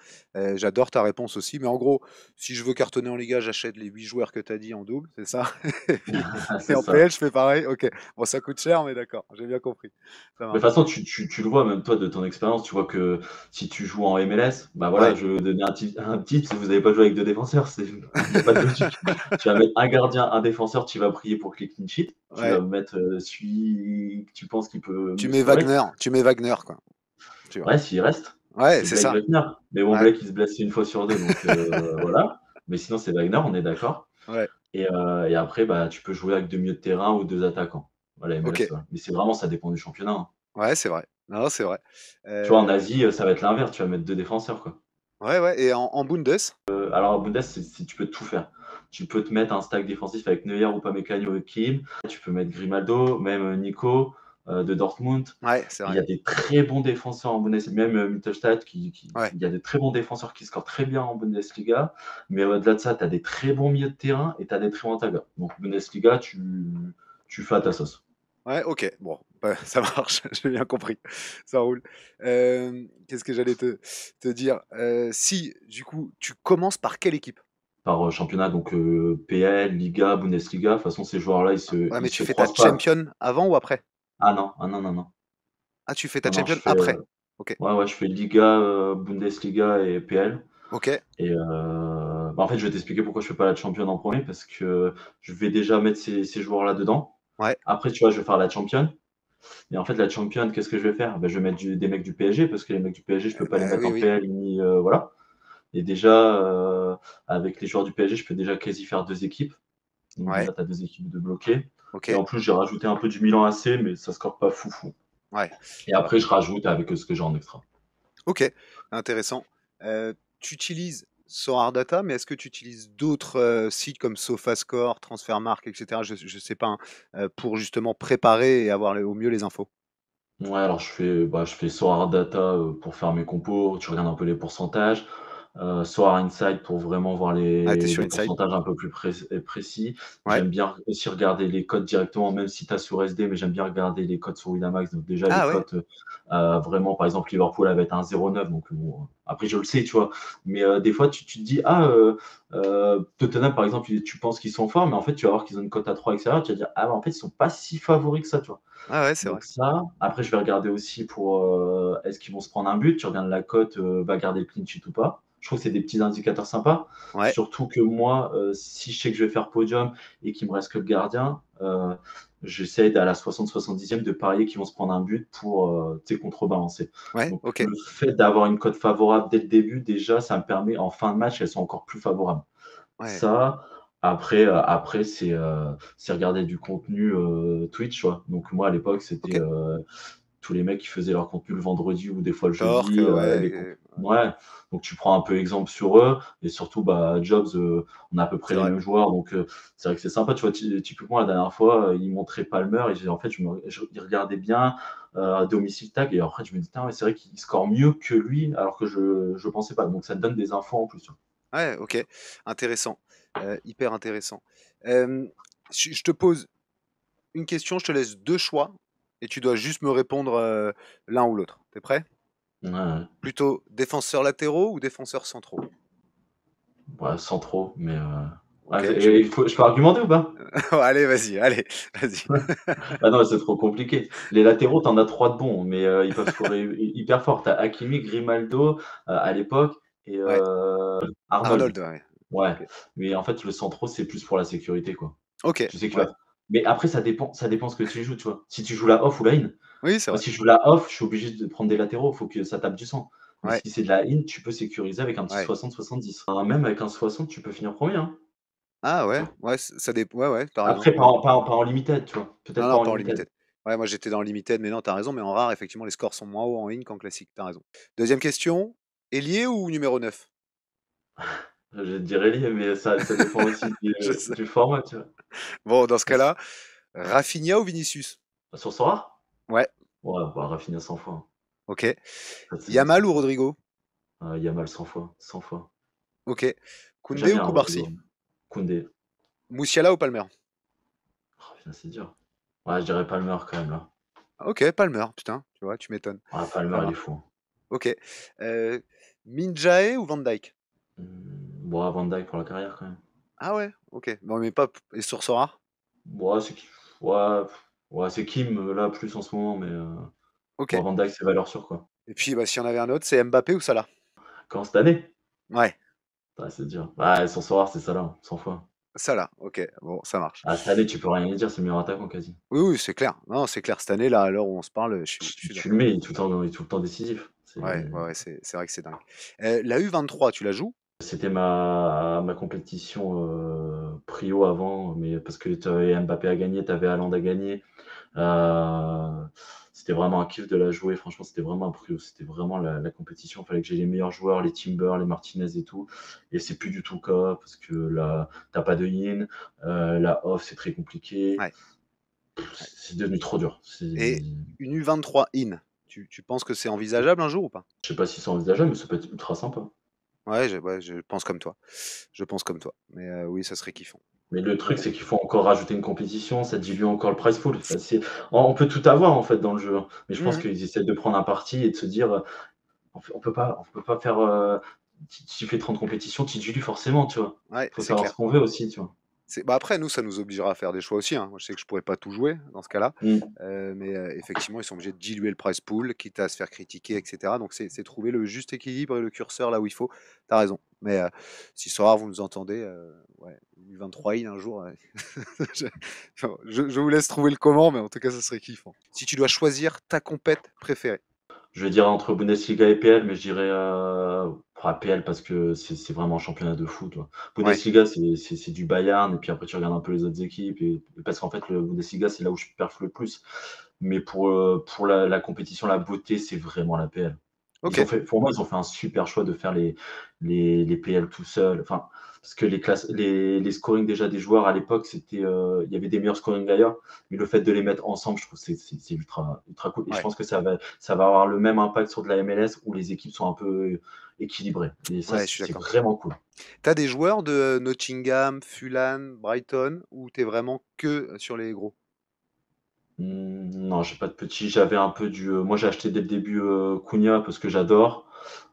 J'adore ta réponse aussi. Mais en gros, si je veux cartonner en Liga, j'achète les 8 joueurs que tu as dit en double, c'est ça? Et puis, vois. et C'est en ça. PL, je fais pareil. Ok. Bon, ça coûte cher, mais d'accord. J'ai bien compris. Ça Mais de marche. toute façon, tu le vois, même toi, de ton expérience, tu vois que si tu joues en MLS, bah voilà, Ouais. je vais donner un tips, vous n'avez pas joué avec deux défenseurs, il n'y a pas de logique. Tu vas mettre un gardien, un défenseur, tu vas prier pour que les clean sheet, tu vas Ouais. mettre celui que tu penses qu'il peut Tu mieux mets scorer. Wagner. Tu mets Wagner, quoi. Tu vois. Ouais, s'il reste, Ouais, c'est c'est Blake ça. Wagner. Mais bon, Ouais. Blake, il se blesse une fois sur deux, donc voilà. Mais sinon, c'est Wagner, on est d'accord. Ouais. Et après, bah, tu peux jouer avec deux milieux de terrain ou deux attaquants. Voilà, Ok. MLS, voilà. Mais c'est vraiment, ça dépend du championnat, hein. Ouais, c'est vrai. Non, c'est vrai. Tu vois, en Euh, Asie, ça va être l'inverse, tu vas mettre deux défenseurs, quoi. Ouais, ouais. Et en Bundes? Alors en Bundes, tu peux tout faire. Tu peux te mettre un stack défensif avec Neuer ou Upamecano ou Kim. Tu peux mettre Grimaldo, même Nico de Dortmund. Ouais, c'est Il vrai. y a des très bons défenseurs en Bundesliga, même Mittelstadt, Ouais. il y a des très bons défenseurs qui scorent très bien en Bundesliga. Mais au-delà de ça, tu as des très bons milieux de terrain et tu as des très bons attaquants. Donc Bundesliga, tu fais à ta sauce. Ouais, ok. Bon, bah, ça marche. J'ai bien compris. Ça roule. Qu'est-ce que j'allais te dire? Si, du coup, tu commences par quelle équipe? Par championnat, donc PL, Liga, Bundesliga. De toute façon, ces joueurs-là, Ouais, mais ils tu se fais ta croisent pas. champion avant ou après? Ah non, ah non, non, non. Ah, tu fais ta Non, non, champion après. Ok. ouais, je fais Liga, Bundesliga et PL. Ok. Et bah, en fait, je vais t'expliquer pourquoi je fais pas la Champions en premier, parce que je vais déjà mettre ces joueurs-là dedans. Ouais. Après, tu vois, je vais faire la Champion. Et en fait, la Champion, qu'est-ce que je vais faire? Bah, je vais mettre des mecs du PSG, parce que les mecs du PSG, je peux pas les Bah mettre oui, en oui. PL, ni voilà. Et déjà, avec les joueurs du PSG, je peux déjà quasi faire deux équipes. Donc Ouais. déjà, tu as deux équipes de bloqués. Ok. Et en plus, j'ai rajouté un peu du Milan AC, mais ça score pas foufou. Ouais. Et Ça va. après, je rajoute avec ce que j'ai en extra. Ok. Intéressant. Tu utilises Data, mais est-ce que tu utilises d'autres sites comme SofaScore, Transfermarkt, etc. Je sais pas, hein, pour justement préparer et avoir au mieux les infos. Ouais, alors je fais Sorar Data pour faire mes compos, tu regardes un peu les pourcentages. Sorar Insight pour vraiment voir Ah, t'es les sur Inside? pourcentages un peu plus précis. Ouais. J'aime bien aussi regarder les cotes directement, même si tu as sur SD, mais j'aime bien regarder les cotes sur Winamax. Donc déjà, les Ah ouais. cotes, vraiment, par exemple, Liverpool avait un 0,9. Donc bon, après, je le sais, tu vois. Mais des fois, tu te dis, ah, Tottenham, par exemple, tu penses qu'ils sont forts, mais en fait, tu vas voir qu'ils ont une cote à 3, etc. Tu vas dire, ah, bah, en fait, ils sont pas si favoris que ça, tu vois. Ah ouais, c'est vrai. Donc ça, après je vais regarder aussi pour est-ce qu'ils vont se prendre un but, tu regardes la cote, va garder le clean sheet ou pas. Je trouve que c'est des petits indicateurs sympas. Ouais. Surtout que moi, si je sais que je vais faire podium et qu'il me reste que le gardien, j'essaie à la 60-70e de parier qu'ils vont se prendre un but pour contrebalancer. Ouais. Donc Ok. le fait d'avoir une cote favorable dès le début, déjà, ça me permet en fin de match, elles sont encore plus favorables. Ouais. Ça, après c'est regarder du contenu Twitch, tu vois. Donc moi à l'époque, Ok. c'était tous les mecs qui faisaient leur contenu le vendredi ou des fois le Torque, jeudi, ouais. les ouais, donc tu prends un peu exemple sur eux et surtout bah Jobs, on a à peu près C'est les vrai. mêmes joueurs donc c'est vrai que c'est sympa, tu vois? Typiquement la dernière fois, ils montraient Palmer et j'ai en fait il regardait bien, à domicile tac et après je me dis: «Putain ouais, c'est vrai qu'il score mieux que lui», alors que je pensais pas, donc ça te donne des infos en plus, tu vois? Ouais. Ok. Intéressant. Hyper intéressant. Euh, je te pose une question, je te laisse deux choix et tu dois juste me répondre l'un ou l'autre. T'es prêt? Ouais, ouais. Plutôt défenseurs latéraux ou défenseurs centraux? Ouais, sans trop, mais Ok. et je peux argumenter ou pas? Allez, vas-y, allez, vas-y. Ah non, c'est trop compliqué. Les latéraux, tu en as 3 de bons, mais ils peuvent scorer hyper fort. Tu as Hakimi, Grimaldo, à l'époque et Ouais. Arnold. Arnold, ouais. Ouais, Ok. mais en fait, le centraux, c'est plus pour la sécurité, quoi. Ok, Tu sais qu'il ouais. va mais après ça dépend ce que tu joues, tu vois? Si tu joues la off ou la in. Oui, c'est Moi, vrai. si je joue la off, je suis obligé de prendre des latéraux, il faut que ça tape du sang. Mais Ouais, si c'est de la in, tu peux sécuriser avec un petit ouais. 60-70. Même avec un 60, tu peux finir premier, hein. Ah ouais, ouais, ça dépend. Ouais, ouais, t'as raison. Après, pas en limited, tu vois? Non, Peut-être pas non, en pas en limited. limited. Ouais, moi j'étais dans le limited, mais non, t'as raison, mais en rare, effectivement, les scores sont moins hauts en in qu'en classique, t'as raison. Deuxième question, ailier ou numéro 9? Je dirais lié, mais ça dépend aussi Je sais. du format, tu vois? Bon, dans ce cas-là, Rafinha ou Vinicius? Sur Sora? Ouais, Ouais, bah, Rafinha 100 fois, hein. ok. Facile, Yamal 100 ou fois. Rodrigo? Yamal 100 fois, 100 fois. Ok. J'aime Koundé ou bien Koubarsi? Rodrigo. Koundé. Musiala ou Palmer? Oh putain, c'est dur. Ouais, je dirais Palmer quand même là. Ok, Palmer, putain, tu vois, tu m'étonnes. Ah, Ça Palmer, il est marche. fou. Ok. Minjae ou Van Dyke? Bon, Van Dijk pour la carrière quand même. Ah ouais, ok. Non, mais pas. Et sur Sora? Ouais, ouais, ouais, c'est Kim là plus en ce moment, mais Ok. bon, Van Dijk, c'est valeur sûre quoi. Et puis, bah, s'il y en avait un autre, c'est Mbappé ou Salah? Quand cette année? Ouais, Ouais, c'est dur. Ouais, son soir, c'est ça là, 100 fois. Salah. Ok, bon, ça marche. Ah, cette année, tu peux rien lui dire, c'est le meilleur attaquant quasi. Oui, oui, c'est clair. Non, c'est clair. Cette année, là, à l'heure où on se parle, je suis Tu le d'accord. mets, il est tout le temps décisif. Ouais, ouais, ouais, c'est vrai que c'est dingue. La U23, tu la joues? C'était ma compétition prio avant, mais parce que tu avais Mbappé à gagner, tu avais Haaland à gagner. C'était vraiment un kiff de la jouer. Franchement, c'était vraiment un prio. C'était vraiment la compétition. Il fallait que j'ai les meilleurs joueurs, les Timber, les Martinez et tout. Et c'est plus du tout le cas parce que là, t'as pas de in. La off, c'est très compliqué. Ouais, ouais. C'est devenu trop dur. Et Je une U23 in, tu penses que c'est envisageable un jour ou pas? sais pas si c'est envisageable, mais ça peut être ultra sympa. Ouais, je pense comme toi. Je pense comme toi. Mais oui, ça serait kiffant. Mais le Mais truc, bon. c'est qu'il faut encore rajouter une compétition, ça dilue encore le prize pool. Enfin, on peut tout avoir en fait dans le jeu, hein. Mais je pense Mhm. qu'ils essaient de prendre un parti et de se dire, on peut pas faire. Tu fais 30 compétitions, tu dilues forcément, tu vois. Ouais, Faut c'est savoir ce clair. qu'on veut aussi, tu vois. Bah après, nous, ça nous obligera à faire des choix aussi, hein. Moi, je sais que je pourrais pas tout jouer dans ce cas-là. Mm. Mais effectivement, ils sont obligés de diluer le prize pool, quitte à se faire critiquer, etc. Donc, c'est trouver le juste équilibre et le curseur là où il faut. T'as raison. Mais si ce soir, vous nous entendez, ouais, U23 in un jour, je, je vous laisse trouver le comment, mais en tout cas, ça serait kiffant. Si tu dois choisir ta compète préférée. Je vais dire entre Bundesliga et PL, mais je dirais PL parce que c'est vraiment un championnat de foot, tu vois. Ouais, Bundesliga, c'est du Bayern, et puis après, tu regardes un peu les autres équipes, et parce qu'en fait, le Bundesliga, c'est là où je perf le plus. Mais pour la compétition, la beauté, c'est vraiment la PL. ok. Pour moi, ils ont fait un super choix de faire les PL tout seuls. Enfin, parce que les scorings déjà des joueurs à l'époque, il y avait des meilleurs scorings d'ailleurs, mais le fait de les mettre ensemble, je trouve que c'est ultra, ultra cool. Et je Ouais, pense que ça va avoir le même impact sur de la MLS où les équipes sont un peu équilibrées. Et ça, ouais, je suis c'est d'accord. vraiment cool. T'as des joueurs de Nottingham, Fulham, Brighton, ou t'es vraiment que sur les gros? Non, j'ai pas de petit. J'avais un peu moi, j'ai acheté dès le début Cunha parce que j'adore.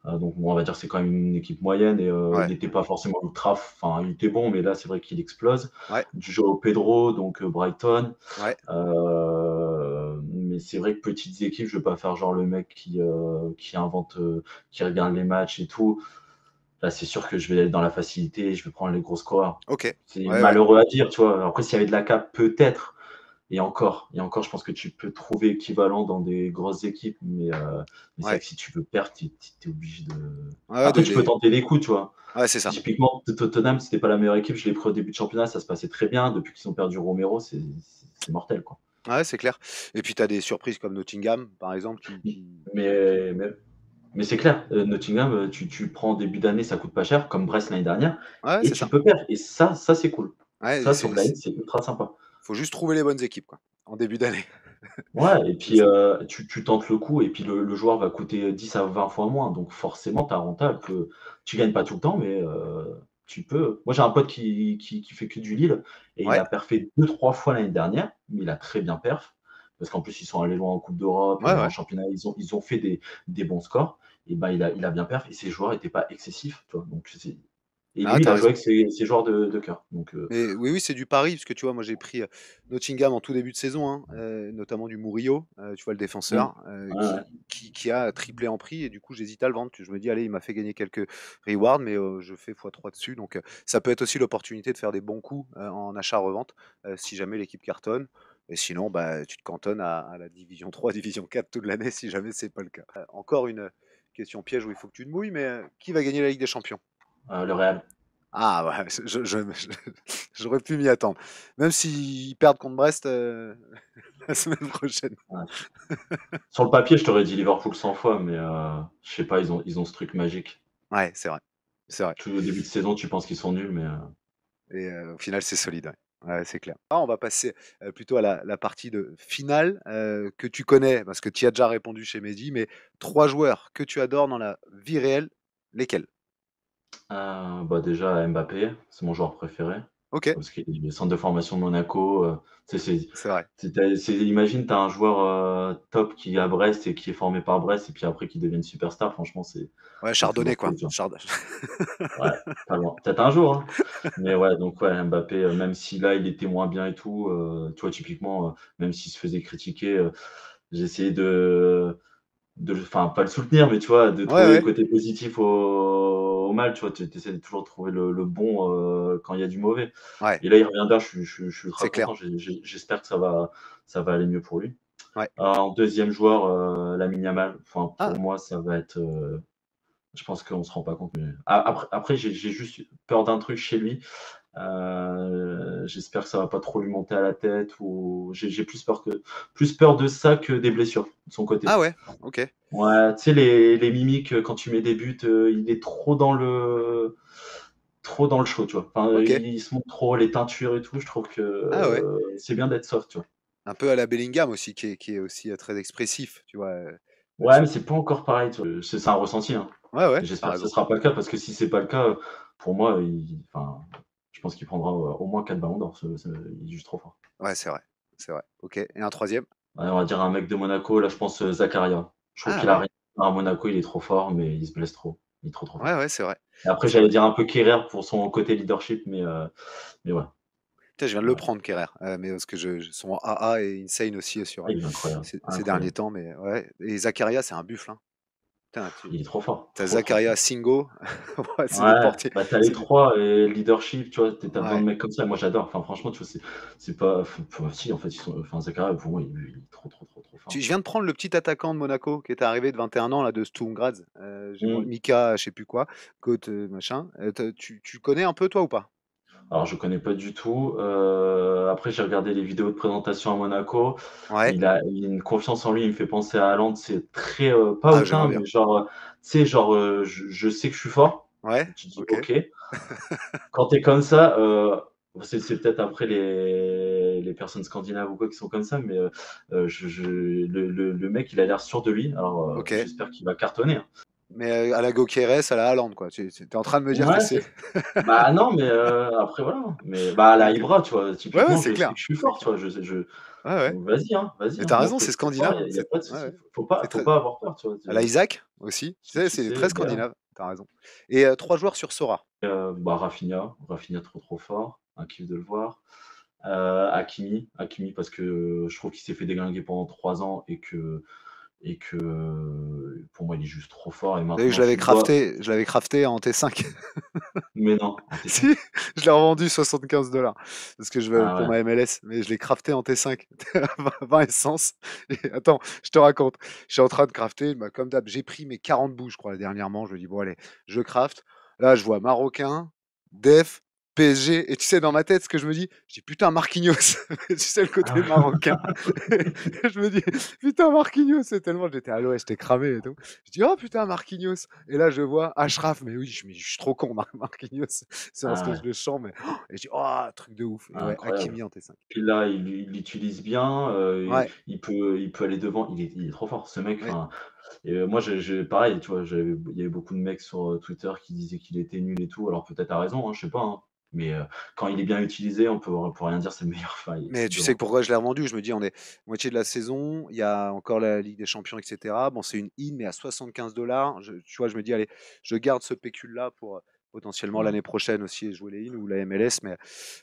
Donc, bon, on va dire que c'est quand même une équipe moyenne et il Ouais, n'était pas forcément ultra. Enfin, il était bon, mais là, c'est vrai qu'il explose. ouais, Du jeu au Pedro, donc Brighton. ouais. Mais c'est vrai que petites équipes, je veux pas faire genre le mec qui invente, qui regarde les matchs et tout. Là, c'est sûr que je vais être dans la facilité et je vais prendre les gros scores. Ok. C'est Ouais, ouais. malheureux à dire, tu vois. Après, s'il y avait de la cape, peut-être. Et encore, je pense que tu peux trouver équivalent dans des grosses équipes, mais c'est vrai Ouais. que si tu veux perdre, tu es obligé de. Ouais, Après, tu peux tenter des coups, tu vois. ouais, c'est ça. Typiquement, Tottenham, c'était pas la meilleure équipe. Je l'ai pris au début de championnat, ça se passait très bien. Depuis qu'ils ont perdu Romero, c'est mortel, quoi. Ouais, c'est clair. Et puis t'as des surprises comme Nottingham, par exemple, qui... Mais, mais, mais c'est clair, Nottingham, tu prends début d'année, ça coûte pas cher, comme Brest l'année dernière, Ouais, et c'est tu ça. peux perdre. Et ça c'est cool. Ouais, Ça, sur de la haine, c'est ultra sympa. faut juste trouver les bonnes équipes, quoi, en début d'année. Ouais, et C'est puis ça. tu tentes le coup, et puis le joueur va coûter 10 à 20 fois moins. Donc forcément, ta renta, tu gagnes pas tout le temps, mais tu peux. Moi, j'ai un pote qui fait que du Lille, et il Ouais, a perfé deux trois fois l'année dernière, mais il a très bien perf, parce qu'en plus, ils sont allés loin en Coupe d'Europe, ouais, en ouais. championnat, ils ont fait des bons scores, et ben il a bien perf, et ses joueurs n'étaient pas excessifs, tu vois. Donc, et Ah, lui, il t'as a joué raison. avec ses joueurs de cœur. Donc, Mais oui, oui, c'est du pari, parce que tu vois, moi j'ai pris Nottingham en tout début de saison, hein, notamment du Murillo, tu vois, le mm, défenseur, ouais, ouais. qui a triplé en prix, et du coup j'hésite à le vendre. Je me dis, allez, il m'a fait gagner quelques rewards, mais je fais x3 dessus, donc ça peut être aussi l'opportunité de faire des bons coups en achat-revente, si jamais l'équipe cartonne. Et sinon, bah, tu te cantonnes à la division 3, division 4 toute l'année, si jamais c'est pas le cas. Encore une question piège où il faut que tu te mouilles, mais qui va gagner la Ligue des Champions? Le Real. Ah ouais, j'aurais pu m'y attendre. Même s'ils perdent contre Brest la semaine prochaine. Ouais. Sur le papier, je t'aurais dit Liverpool 100 fois, mais je sais pas, ils ont ce truc magique. Ouais, c'est vrai. C'est vrai. Tout au début de saison, tu penses qu'ils sont nuls, mais Et au final, c'est solide. Ouais, ouais, c'est clair. Ah, on va passer plutôt à la partie de finale que tu connais, parce que tu y as déjà répondu chez Mehdi, mais trois joueurs que tu adores dans la vie réelle, lesquels? bah déjà Mbappé, c'est mon joueur préféré. OK, parce qu'il y a les centres de formation de Monaco, tu sais, c'est vrai. imagine, tu as un joueur, top qui est à Brest et qui est formé par Brest et puis après qui devient une superstar, franchement, Ouais, c'est chardonnay, toujours quoi. cool, tu vois? Chard Ouais, pas loin. Peut-être un jour, hein. Mais ouais, donc ouais, Mbappé, même si là, il était moins bien et tout, tu vois, typiquement, même s'il se faisait critiquer, j'ai essayé enfin, pas le soutenir, mais tu vois, de Ouais, trouver le ouais, côté positif au mal, tu vois? Tu essaies de toujours trouver le bon, quand il y a du mauvais. ouais, Et là, il revient bien, je suis ultra c'est clair. content, j'espère que ça va aller mieux pour lui. Ouais. En 2e joueur, Lamine Yamal. Enfin, pour Ah! moi, ça va être, je pense qu'on se rend pas compte, mais après, j'ai juste peur d'un truc chez lui. J'espère que ça va pas trop lui monter à la tête ou j'ai plus peur de ça que des blessures, de son côté. Ah ouais, OK, Ouais, tu sais les mimiques, quand tu mets des buts, il est trop dans le show, tu vois? Enfin, OK. il se montre trop, les teintures et tout, je trouve que, Ah ouais. c'est bien d'être soft, tu vois? Un peu à la Bellingham aussi qui est aussi, très expressif, tu vois? Ouais, mais c'est pas encore pareil, tu vois? C'est un ressenti, hein. Ouais, ouais, tu J'espère que ce raison. sera pas le cas parce que si c'est pas le cas, pour moi, enfin, je pense qu'il prendra, au moins 4 ballons d'or, il est juste trop fort. Ouais, c'est vrai, c'est vrai. OK, et un troisième. Ouais, on va dire un mec de Monaco, là, je pense, Zakaria. Je trouve Ah qu'il a ouais, rien à Monaco, il est trop fort, mais il se blesse trop. Il est trop, trop ouais, fort. ouais, c'est vrai, Et après, c'est j'allais vrai. dire un peu Kerrer pour son côté leadership, mais ouais, Putain, je viens de le ouais. prendre Kerrer, mais parce que son AA est insane aussi, Ah, il est incroyable, ces derniers incroyable. temps, mais ouais, et Zakaria, c'est un buffle, hein. Putain, Il est trop fort, tu trop, trop Zakaria, fort. Singo, ouais, c'est des Ouais, portiers, bah, tu as les c'est des 3 et leadership, tu vois? Tu as besoin ouais. de mecs comme ça. Moi, j'adore. Enfin, franchement, tu vois, c'est pas si, en fait, ils sont enfin, Zakaria, pour moi, il est trop, trop, trop, trop fort. Je viens de prendre le petit attaquant de Monaco qui était arrivé de 21 ans là de Sturm Graz, Mmh. Mika, je sais plus quoi, Côte, machin. Tu connais un peu toi ou pas? Alors, je connais pas du tout. Après, j'ai regardé les vidéos de présentation à Monaco. Ouais. Il a une confiance en lui, il me fait penser à Haaland. C'est très, pas Ah, j'aimerais hautain, bien. mais genre, tu sais, genre, je sais que je suis fort. Ouais, Tu te dis: OK. «OK». Quand tu es comme ça, c'est peut-être après les personnes scandinaves ou quoi qui sont comme ça, mais le mec, il a l'air sûr de lui. Alors, OK. j'espère qu'il va cartonner, hein. Mais, à la Gyökeres, à la Haaland quoi. Tu en train de me dire que Ouais, c'est bah, non, mais après voilà, mais bah, à la OK. Ibra, tu vois? Ouais, ouais, Typiquement, c'est je sais clair, que je suis c'est fort, tu clair. vois? Ouais, ouais. Donc vas-y, Mais hein, tu raison, montre que c'est tu es fort, scandinave, il y a c'est pas de ouais, souci. ouais. Faut C'est faut très pas avoir peur, tu vois? à la Isaac aussi, tu Si sais, tu c'est sais, très ben, scandinave, tu as raison. Et 3 joueurs sur Sora. bah, Rafinha trop, trop fort, un kiff de le voir. Hakimi parce que je trouve qu'il s'est fait déglinguer pendant 3 ans et que pour moi, il est juste trop fort et Tu vu que maintenant tu le vois je l'avais crafté en T5. mais non, en Si, T5? je l'ai revendu 75 parce que je veux Ah pour ouais. ma MLS, mais je l'ai crafté en T5 20 essences. Et attends, je te raconte. Je suis en train de crafter, bah, comme d'hab, j'ai pris mes 40 bouts, je crois, dernièrement. Je me dis, bon, allez, je craft. Là, je vois Marocain, Def, PSG. Et tu sais, dans ma tête, ce que je me dis, je dis, putain, Marquinhos. Tu sais, le Ah côté ouais. marocain. Et je me dis, putain, Marquinhos. C'est tellement, j'étais à l'ouest, j'étais cramé et tout. Je dis, oh putain, Marquinhos. Et là, je vois Ashraf. Mais oui, je suis trop con, Marquinhos. C'est parce Ah que je ouais. le chante, mais et je dis: «Oh, truc de ouf» et Ah, ouais, incroyable. Hakimi en T5. Puis là, il l'utilise bien, Ouais, il peut aller devant, il est trop fort ce mec, ouais. enfin et moi pareil, tu vois, il y avait beaucoup de mecs sur, Twitter qui disaient qu'il était nul et tout, alors peut-être à raison, hein, je sais pas, hein, mais quand il est bien utilisé, on peut rien dire, c'est le meilleur, enfin, Mais il tu sais devant. pourquoi je l'ai revendu? Je me dis: «On est moitié de la saison, il y a encore la Ligue des champions et cetera». Bon, c'est une in, mais à 75 je tu vois, je me dis: «Allez, je garde ce pécule-là pour, potentiellement Mmh. l'année prochaine aussi jouer les in ou la MLS», mais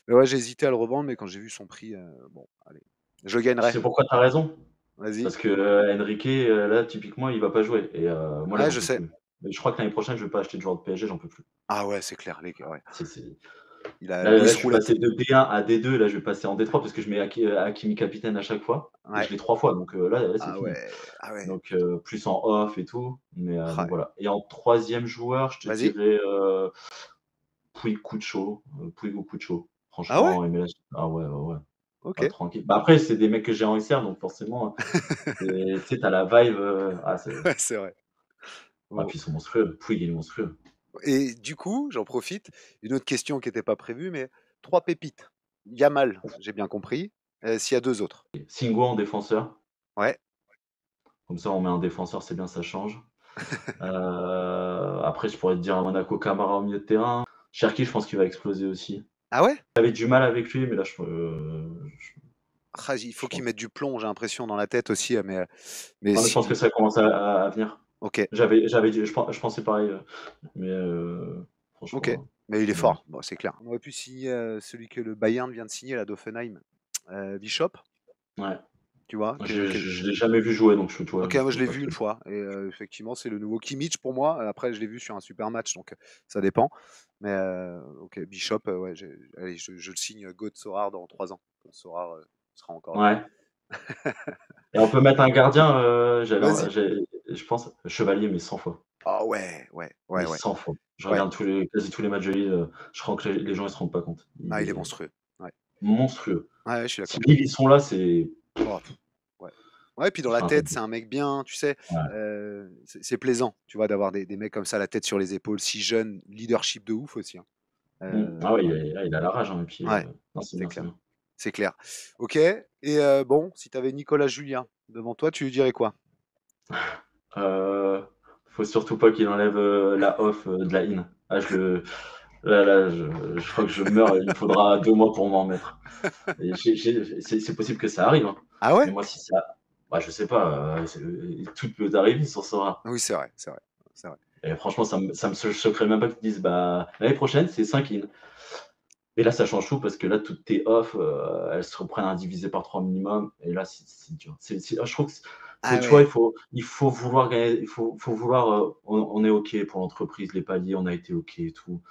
ouais, j'ai hésité à le revendre, mais quand j'ai vu son prix, bon, allez, je Tu gagnerai. sais pourquoi tu as raison? Vas-y. Parce que, Enrique, là, typiquement, il va pas jouer et moi là, Ouais, j'en je peux sais. plus. Mais je crois que l'année prochaine, je vais pas acheter de joueurs de PSG, j'en peux plus. Ah ouais, c'est clair, les gars, ouais. C'est Il a Là Luis là, je suis Roulette. passé de D1 à D2, là, je vais passer en D3 parce que je mets Hakimi capitaine à chaque fois et je Ouais. l'ai 3 fois donc là, c'est Ah fini. ouais, ah ouais. Donc plus en off et tout, mais donc Ouais. voilà et en 3e joueur, je te Vas-y. dirais, Puig ou Cucho. Ah ouais? Franchement, MLS ah ouais, ouais, ouais. Ah OK. tranquille. Bah, après, c'est des mecs que j'ai en SR donc forcément, tu sais, tu as la vibe, Ouais, c'est vrai. Bon puis ils sont monstrueux. Puig, il est monstrueux. et du coup, j'en profite, une autre question qui était pas prévue, mais 3 pépites. Yamal, j'ai bien compris. S'il y a 2 autres? Singo en défenseur, Ouais. comme ça on met un défenseur, c'est bien, ça change. Après je pourrais te dire à Monaco, Camara au milieu de terrain. Cherki, je pense qu'il va exploser aussi. Ah ouais? J'avais du mal avec lui, mais là, Ah, il faut je qu'ils pense. mettent du plomb, j'ai l'impression, dans la tête aussi, mais Non, mais je pense que si. ça commence à venir. Ok, Je pensais pareil, mais ok. franchement, Mais il est dommage. fort, bon, c'est clair. On aurait pu signer celui que le Bayern vient de signer, la d'Offenheim, Bishop, Ouais. tu vois. Je l'ai jamais vu jouer, donc tu vois, Ok, je moi je peux l'ai pas vu une te. fois, et effectivement, c'est le nouveau Kimmich pour moi. Après, je l'ai vu sur un super match, donc ça dépend. Mais ok, Bishop, ouais, allez, je le signe Goat Sorare dans 3 ans. Quand Sorare sera encore là. Ouais. Et on peut mettre un gardien, Vas-y. je pense, Chevalier, mais 100 fois. Ah ouais, ouais, ouais, Mais ouais, 100 fois. Je ouais. regarde quasi tous les matchs de Lille, je crois que les gens ils se rendent pas compte. Ah, Il il est est monstrueux. Ouais, monstrueux. ouais, ouais, je suis Si d'accord. Lille ils sont là, c'est Oh, ouais. Ouais, puis dans la enfin, c'est tête, c'est un mec bien, tu sais, ouais. c'est plaisant, tu vois, d'avoir des mecs comme ça, la tête sur les épaules, si jeunes, leadership de ouf aussi, hein. Ah ouais, Ouais, il a la rage, hein, et puis, ouais, non, c'est c'est bien, c'est clair. bien. C'est clair. OK, et bon, si tu avais Nicolas Julien devant toi, tu lui dirais quoi? Heu, Faut surtout pas qu'il enlève, la off, de la in. Ah je le là, je crois que je meurs, il me faudra 2 mois pour m'en remettre. Et c'est possible que ça arrive, hein. Ah Mais ouais? moi si ça bah, je sais pas, tout peut arriver sur Sora. Oui, c'est vrai, c'est vrai, c'est vrai. Et franchement, ça me choquerait même pas qu'ils disent: «Bah, l'année prochaine, c'est 5 in». Et là, ça change tout parce que là, toutes tes off, elles se reprennent à diviser par 3 minimum et là, c'est dur. Je trouve que faut, Ah tu vois, ouais. il faut vouloir gagner, faut vouloir, on est OK pour l'entreprise, les paliers, on a été OK et tout.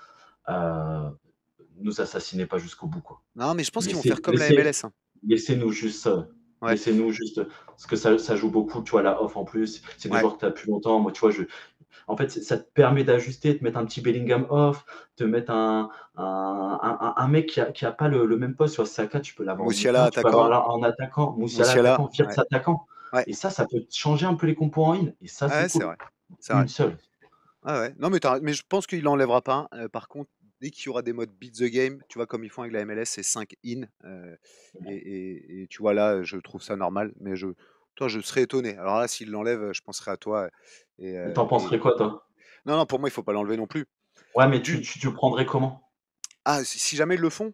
Heu, Nous assassiner pas jusqu'au bout, quoi. Non, mais je pense qu'ils vont faire Laissez comme la laissez MLS, hein. Laissez-nous juste, Ouais, parce que ça joue beaucoup, tu vois, la off en plus. C'est des ouais. joueurs que tu as plus longtemps. Moi, tu vois, en fait, ça te permet d'ajuster, de mettre un petit Bellingham off, de mettre un mec qui a pas le même poste. Sur Saka, tu peux l'avoir au milieu de Musiala terrain, tu peux avoir attaquant, là en attaquant, Musiala Musiala, attaquant, Wirtz ouais, attaquant. ouais. Et ça peut changer un peu les compos en in. Et ça, Ah c'est ouais, c'est cool. vrai, c'est vrai. Une seule. Ah ouais. Non, mais mais je pense qu'il enlèvera pas, par contre, dès qu'il y aura des modes beat the game, tu vois, comme ils font avec la MLS, c'est 5 in, et tu vois, là, je trouve ça normal, mais toi, je serais étonné. Alors là, s'il l'enlève, je penserais à toi, T'en penserais quoi, toi? non, non, pour moi, il faut pas l'enlever non plus. Ouais, mais D'une tu le prendrais comment? Ah, si jamais ils le font?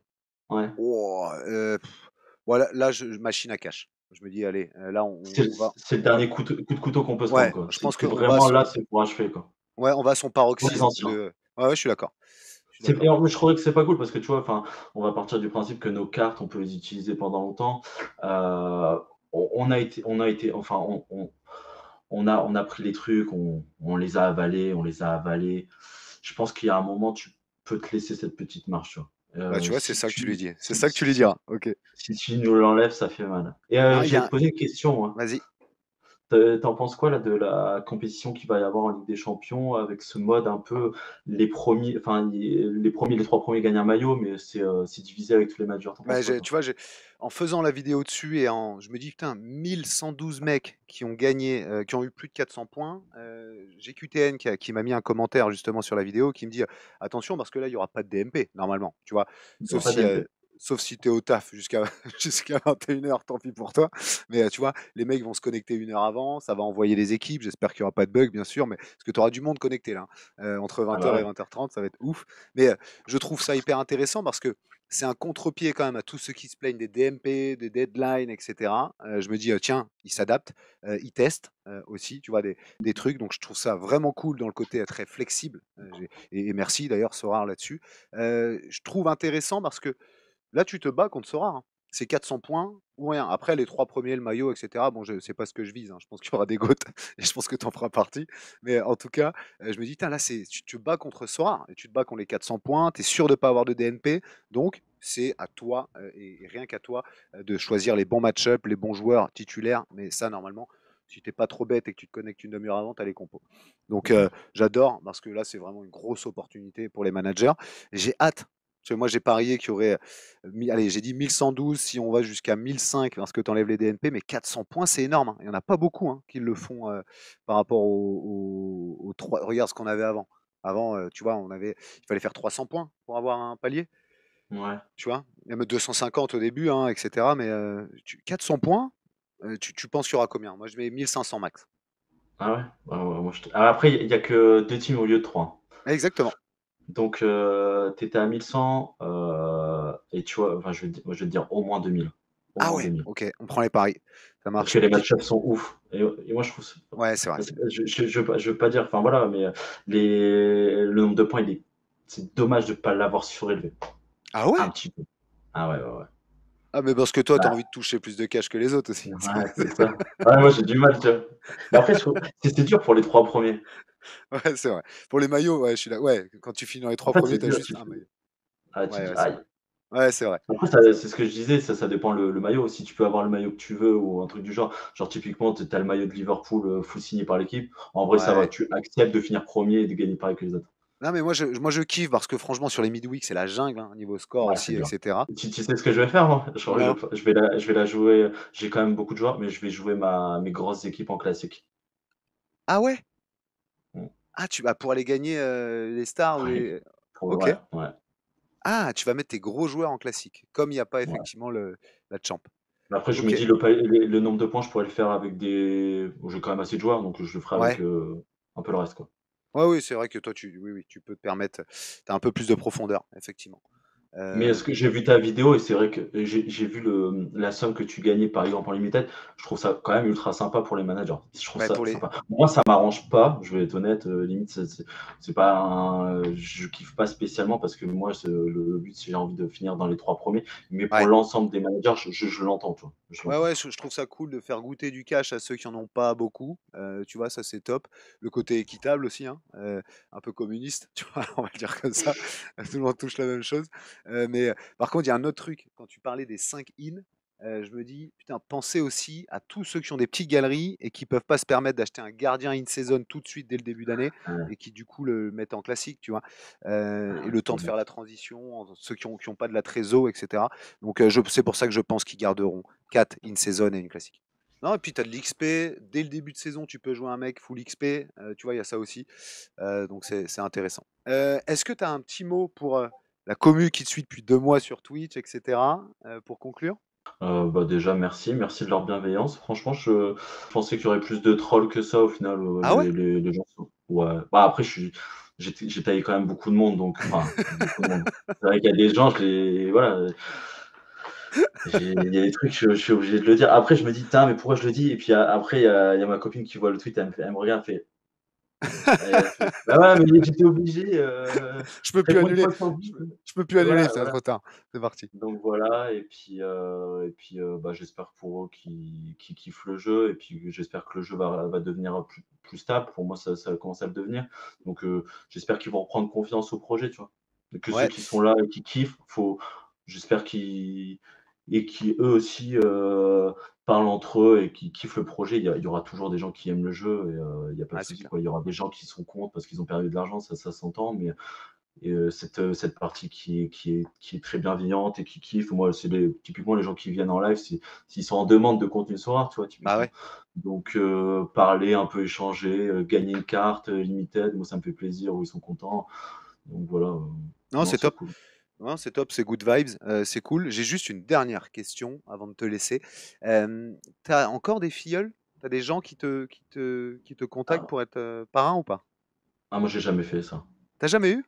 Ouais. Oh, voilà, là, machine à cash. Je me dis: «Allez, là, C'est le on va dernier coup de couteau qu'on peut se prendre, ouais, quoi. je pense C'est qu'on va à vraiment là, son c'est pour achever, quoi. ouais, on va à son Pour les paroxysme anciens. ouais, ouais, je suis d'accord. Je suis C'est d'accord. et je trouvais que c'est pas cool parce que tu vois, enfin, on va partir du principe que nos cartes, on peut les utiliser pendant longtemps. Heu, on a été enfin, on a pris les trucs, on les a avalés, on les a avalés. Je pense qu'il y a un moment, tu peux te laisser cette petite marche, tu vois? Bah, tu vois, c'est Si ça que tu lui tu dis. C'est si ça que tu lui si diras. OK. si tu nous l'enlèves, ça fait mal. Et Non, il y j'allais a te poser une question, moi. vas-y. Tu penses quoi là de la compétition qu'il va y avoir en Ligue des Champions avec ce mode un peu les 3 premiers gagnent un maillot, mais c'est divisé avec tous les majors. Tu penses Bah, quoi toi? tu vois, en faisant la vidéo dessus je me dis: «Putain, 1 112 mecs qui ont gagné, qui ont eu plus de 400 points». GQTN qui m'a mis un commentaire justement sur la vidéo qui me dit: «Attention parce que là, il y aura pas de DMP normalement», tu vois? Il y Sauf aura pas si, d'MP. sauf si tu es au taf jusqu'à jusqu'à 21h, tant pis pour toi. Mais, tu vois, les mecs vont se connecter 1 heure avant, ça va envoyer les équipes. J'espère qu'il y aura pas de bug bien sûr, mais parce que tu auras du monde connecté là, hein. Entre Ah bah 20h et ouais. 20h30, ça va être ouf. Mais, je trouve ça hyper intéressant parce que c'est un contre-pied quand même à tous ceux qui se plaignent des DMP, des deadlines, etc. Je me dis, tiens, ils s'adaptent, ils testent aussi, tu vois, des trucs. Donc je trouve ça vraiment cool dans le côté très flexible. Et merci d'ailleurs Sorare là-dessus. Je trouve intéressant parce que là, tu te bats contre Sorare, hein. C'est 400 points ou rien. Après, les 3 premiers, le maillot, etc. Bon, c'est pas ce que je vise, hein. Je pense qu'il y aura des goats et je pense que tu en feras partie. Mais en tout cas, je me dis, là, tu te bats contre Sorare et tu te bats contre les 400 points. Tu es sûr de ne pas avoir de DNP. Donc, c'est à toi et rien qu'à toi de choisir les bons match-up, les bons joueurs titulaires. Mais ça, normalement, si t'es pas trop bête et que tu te connectes une demi-heure avant, tu as les compos. Donc, j'adore parce que là, c'est vraiment une grosse opportunité pour les managers. J'ai hâte. Parce que moi, j'ai parié qu'il y aurait allez, j'ai dit 1112 si on va jusqu'à 1005 parce que tu enlèves les DNP, mais 400 points, c'est énorme, hein. Il n'y en a pas beaucoup qui le font par rapport aux 3. Regarde ce qu'on avait avant. Avant, tu vois, il fallait faire 300 points pour avoir un palier, Ouais. tu vois. Même 250 au début, hein, etc. Mais 400 points, tu penses qu'il y aura combien? Moi, je mets 1500 max. Ah ouais? Ouais, ouais, moi après il y a que 2 teams au lieu de 3. Exactement. Donc, tu étais à 1100, et tu vois, enfin, moi, je vais te dire au moins 2000. Au Ah moins ouais, 2000. OK, on prend les paris. Ça Parce marche. que les Puis match-ups sont ouf. Et moi, je trouve ça. ouais, c'est vrai. Je veux pas dire, enfin voilà, mais le nombre de points, c'est dommage de ne pas l'avoir surélevé. Ah ouais? Un petit peu. Ah ouais, ouais, ouais. Ah mais parce que toi, tu as Bah, envie de toucher plus de cash que les autres aussi. ouais, c'est ça. Ouais, moi, j'ai du mal, tu vois. Mais après, c'est dur pour les trois premiers. Ouais, c'est vrai. Pour les maillots, ouais, je suis là ouais, quand tu finis dans les En 3 fait, premiers, c'est tu as dur. juste un maillot. Tu te Ouais, dis, ouais, c'est aïe. vrai. Ouais, c'est vrai. Après, C'est c'est ce que je disais, ça dépend le maillot. Si tu peux avoir le maillot que tu veux ou un truc du genre. Genre, typiquement, tu as le maillot de Liverpool full signé par l'équipe. En vrai, ça va. ouais. Tu acceptes de finir premier et de gagner pareil que les autres. Non mais moi je kiffe parce que franchement sur les midweek, c'est la jungle, hein, niveau score Ouais, aussi c'est et dur. cetera. Tu sais ce que je vais faire, moi? Non? Je vais la jouer. J'ai quand même beaucoup de joueurs, mais je vais jouer mes grosses équipes en classique. Ah ouais? Mm. Ah tu vas pour aller gagner, les stars ou Ouais, les OK. ouais, ouais. Ah, tu vas mettre tes gros joueurs en classique, comme il y a pas Ouais. effectivement la champ. Après, je me OK. dis, le nombre de points, je pourrais le faire avec des. Bon, j'ai quand même assez de joueurs, donc je le ferai avec Ouais. un peu le reste, quoi. Ouais, oui, c'est vrai que toi oui, oui, tu peux te permettre, tu as un peu plus de profondeur, effectivement. Mais est-ce Heu, que j'ai vu ta vidéo et c'est vrai que j'ai vu la somme que tu gagnais par exemple en limited. Je trouve ça quand même ultra sympa pour les managers. Je trouve bah, ça pour les sympa. Moi, ça m'arrange pas, je vais être honnête, limite, c'est pas je kiffe pas spécialement parce que moi, le but, c'est j'ai envie de finir dans les 3 premiers. Mais pour ouais. l'ensemble des managers, je l'entends, tu vois? Je Ouais, l'entends. ouais, je trouve ça cool de faire goûter du cash à ceux qui en ont pas beaucoup, tu vois? Ça, c'est top. Le côté équitable aussi, hein, un peu communiste, tu vois? On va le dire comme ça. Tout le monde touche la même chose. Par contre, il y a un autre truc, quand tu parlais des 5 in, je me dis: «Putain, pensez aussi à tous ceux qui ont des petites galeries et qui peuvent pas se permettre d'acheter un gardien in season tout de suite dès le début d'année Ouais, et qui, du coup, le mettent en classique», tu vois? Et le temps de faire la transition, ceux qui ont pas de la trésor et cetera. Donc, c'est pour ça que je pense qu'ils garderont 4 in season et une classique. Non, et puis tu as de l'XP. Dès le début de saison, tu peux jouer un mec full XP. Tu vois, il y a ça aussi. Donc c'est intéressant. Est-ce que tu as un petit mot pour la commu qui te suit depuis 2 mois sur Twitch, etc. Pour conclure? bah, déjà merci de leur bienveillance. Franchement, je pensais qu'il y aurait plus de trolls que ça au final, Ah ouais? les gens sont ouais. Bah, après j'ai taillé quand même beaucoup de monde donc enfin, beaucoup de monde. C'est vrai qu'il y a des gens, voilà, il y a des trucs, je suis obligé de le dire. Après, je me dis: «Putain, mais pourquoi je le dis?» Et puis après, il y a ma copine qui voit le tweet, elle me regarde, elle fait: «Bah ouais, mais j'étais obligé, Je peux plus réponds une annuler. fois sur 10». Je peux plus annuler, Voilà, c'est voilà. trop tard. C'est parti. Donc voilà et puis, bah, j'espère pour eux qu'ils kiffent le jeu et puis j'espère que le jeu va devenir plus stable. Pour moi, ça commence à le devenir. Donc j'espère qu'ils vont reprendre confiance au projet, tu vois? Et que ceux Ouais, qui sont là et qui kiffent, j'espère qu'ils eux aussi, parlent entre eux et qu'ils kiffent le projet. Il y aura toujours des gens qui aiment le jeu et il y a pas de ouais, c'est souci, clair. quoi. Il y aura des gens qui sont contre parce qu'ils ont perdu de l'argent, ça s'entend, mais cette partie qui est très bienveillante et qui kiffe. Moi, c'est typiquement les gens qui viennent en live, s'ils sont en demande de contenu sur art, tu vois, Bah typiquement. ouais. Donc, parler, un peu échanger, gagner une carte limited, moi, ça me fait plaisir, ou ils sont contents. Donc voilà, Non, non, c'est c'est top. cool. Non, c'est top, c'est good vibes, c'est cool. J'ai juste une dernière question avant de te laisser. Tu as encore des filleuls? Tu as des gens qui te contactent Ah, pour être, parrain ou pas? moi, j'ai jamais fait ça. T'as jamais eu?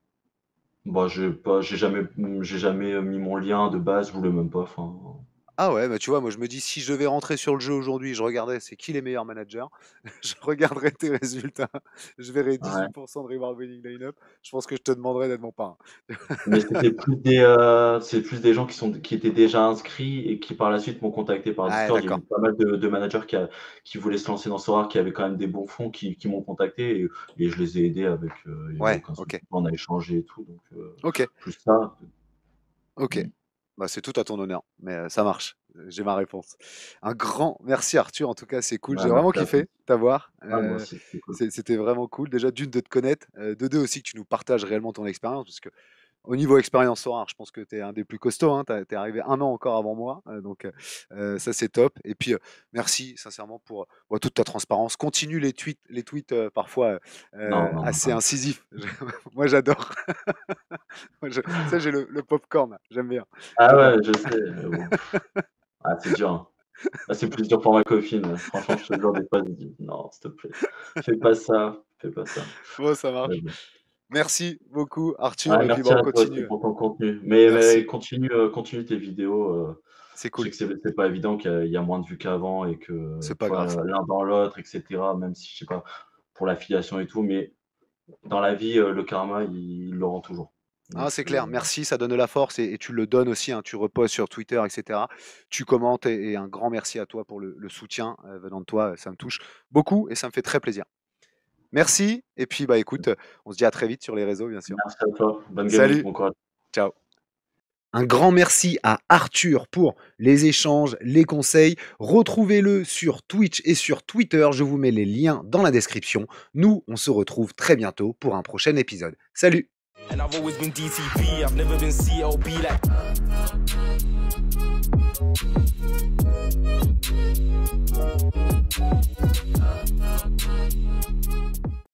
Bah, j'ai jamais mis mon lien de base, je voulais même pas, enfin. Ah ouais, bah tu vois, moi je me dis si je devais rentrer sur le jeu aujourd'hui, je regardais c'est qui les meilleurs managers, je regarderais tes résultats, je verrais Ouais. 18% de reward winning line-up, je pense que je te demanderais d'être mon parrain. Mais c'est plus des gens qui étaient déjà inscrits et qui par la suite m'ont contacté par Ah Discord. J'ai d'accord. vu pas mal de managers qui voulaient se lancer dans ce rare, qui avaient quand même des bons fonds, qui m'ont contacté et je les ai aidés avec, il y avait Ouais, aucun souci. OK. On a échangé et tout, donc OK. plus ça. OK. Mmh. Bah, c'est tout à ton honneur, mais ça marche. J'ai ma réponse. Un grand merci Arthur, en tout cas, c'est cool. Ouais, J'ai vraiment merci à toi. kiffé t'avoir. Ouais, moi aussi, c'était cool. C'était vraiment cool. Déjà, d'une, de te connaître, de deux aussi que tu nous partages réellement ton expérience, parce que au niveau expérience Sorare, je pense que tu es un des plus costauds, hein. Tu es arrivé 1 an encore avant moi, ça c'est top. Et puis, merci sincèrement pour, bah, toute ta transparence. Continue les tweets, parfois, Non, non, non, assez t'inquiète. incisifs. Moi j'adore. Moi je ça j'ai le popcorn, j'aime bien, Ah j'adore. ouais, je sais, mais bon, ah, c'est dur, hein. Ah, c'est plus dur pour ma copine, franchement, je te jure, des fois, je me dis: «Non, s'il te plaît, fais pas ça, fais pas ça». Bon, ça Mais marche. bon. Merci beaucoup, Arthur. Ouais, Et puis, merci bon, on à toi aussi continue. pour ton contenu. Mais Merci. continue tes vidéos. C'est Je sais cool. que c'est pas évident, qu'il y a moins de vues qu'avant et que, C'est tu pas grave, vois, ça. l'un dans l'autre et cetera, même si, je sais pas, pour l'affiliation et tout, mais dans la vie, le karma, il le rend toujours. Ah, Donc c'est clair. Merci, ça donne de la force et tu le donnes aussi, hein. Tu repostes sur Twitter, et cetera. Tu commentes et un grand merci à toi pour le soutien, venant de toi. Ça me touche beaucoup et ça me fait très plaisir. Merci et puis, bah, écoute, on se dit à très vite sur les réseaux, bien sûr. merci à toi. Bonne gaming, Salut, bon courage. ciao. Un grand merci à Arthur pour les échanges, les conseils. Retrouvez-le sur Twitch et sur Twitter. Je vous mets les liens dans la description. Nous, on se retrouve très bientôt pour un prochain épisode. Salut! And I've always been DTP, I've never been CLB like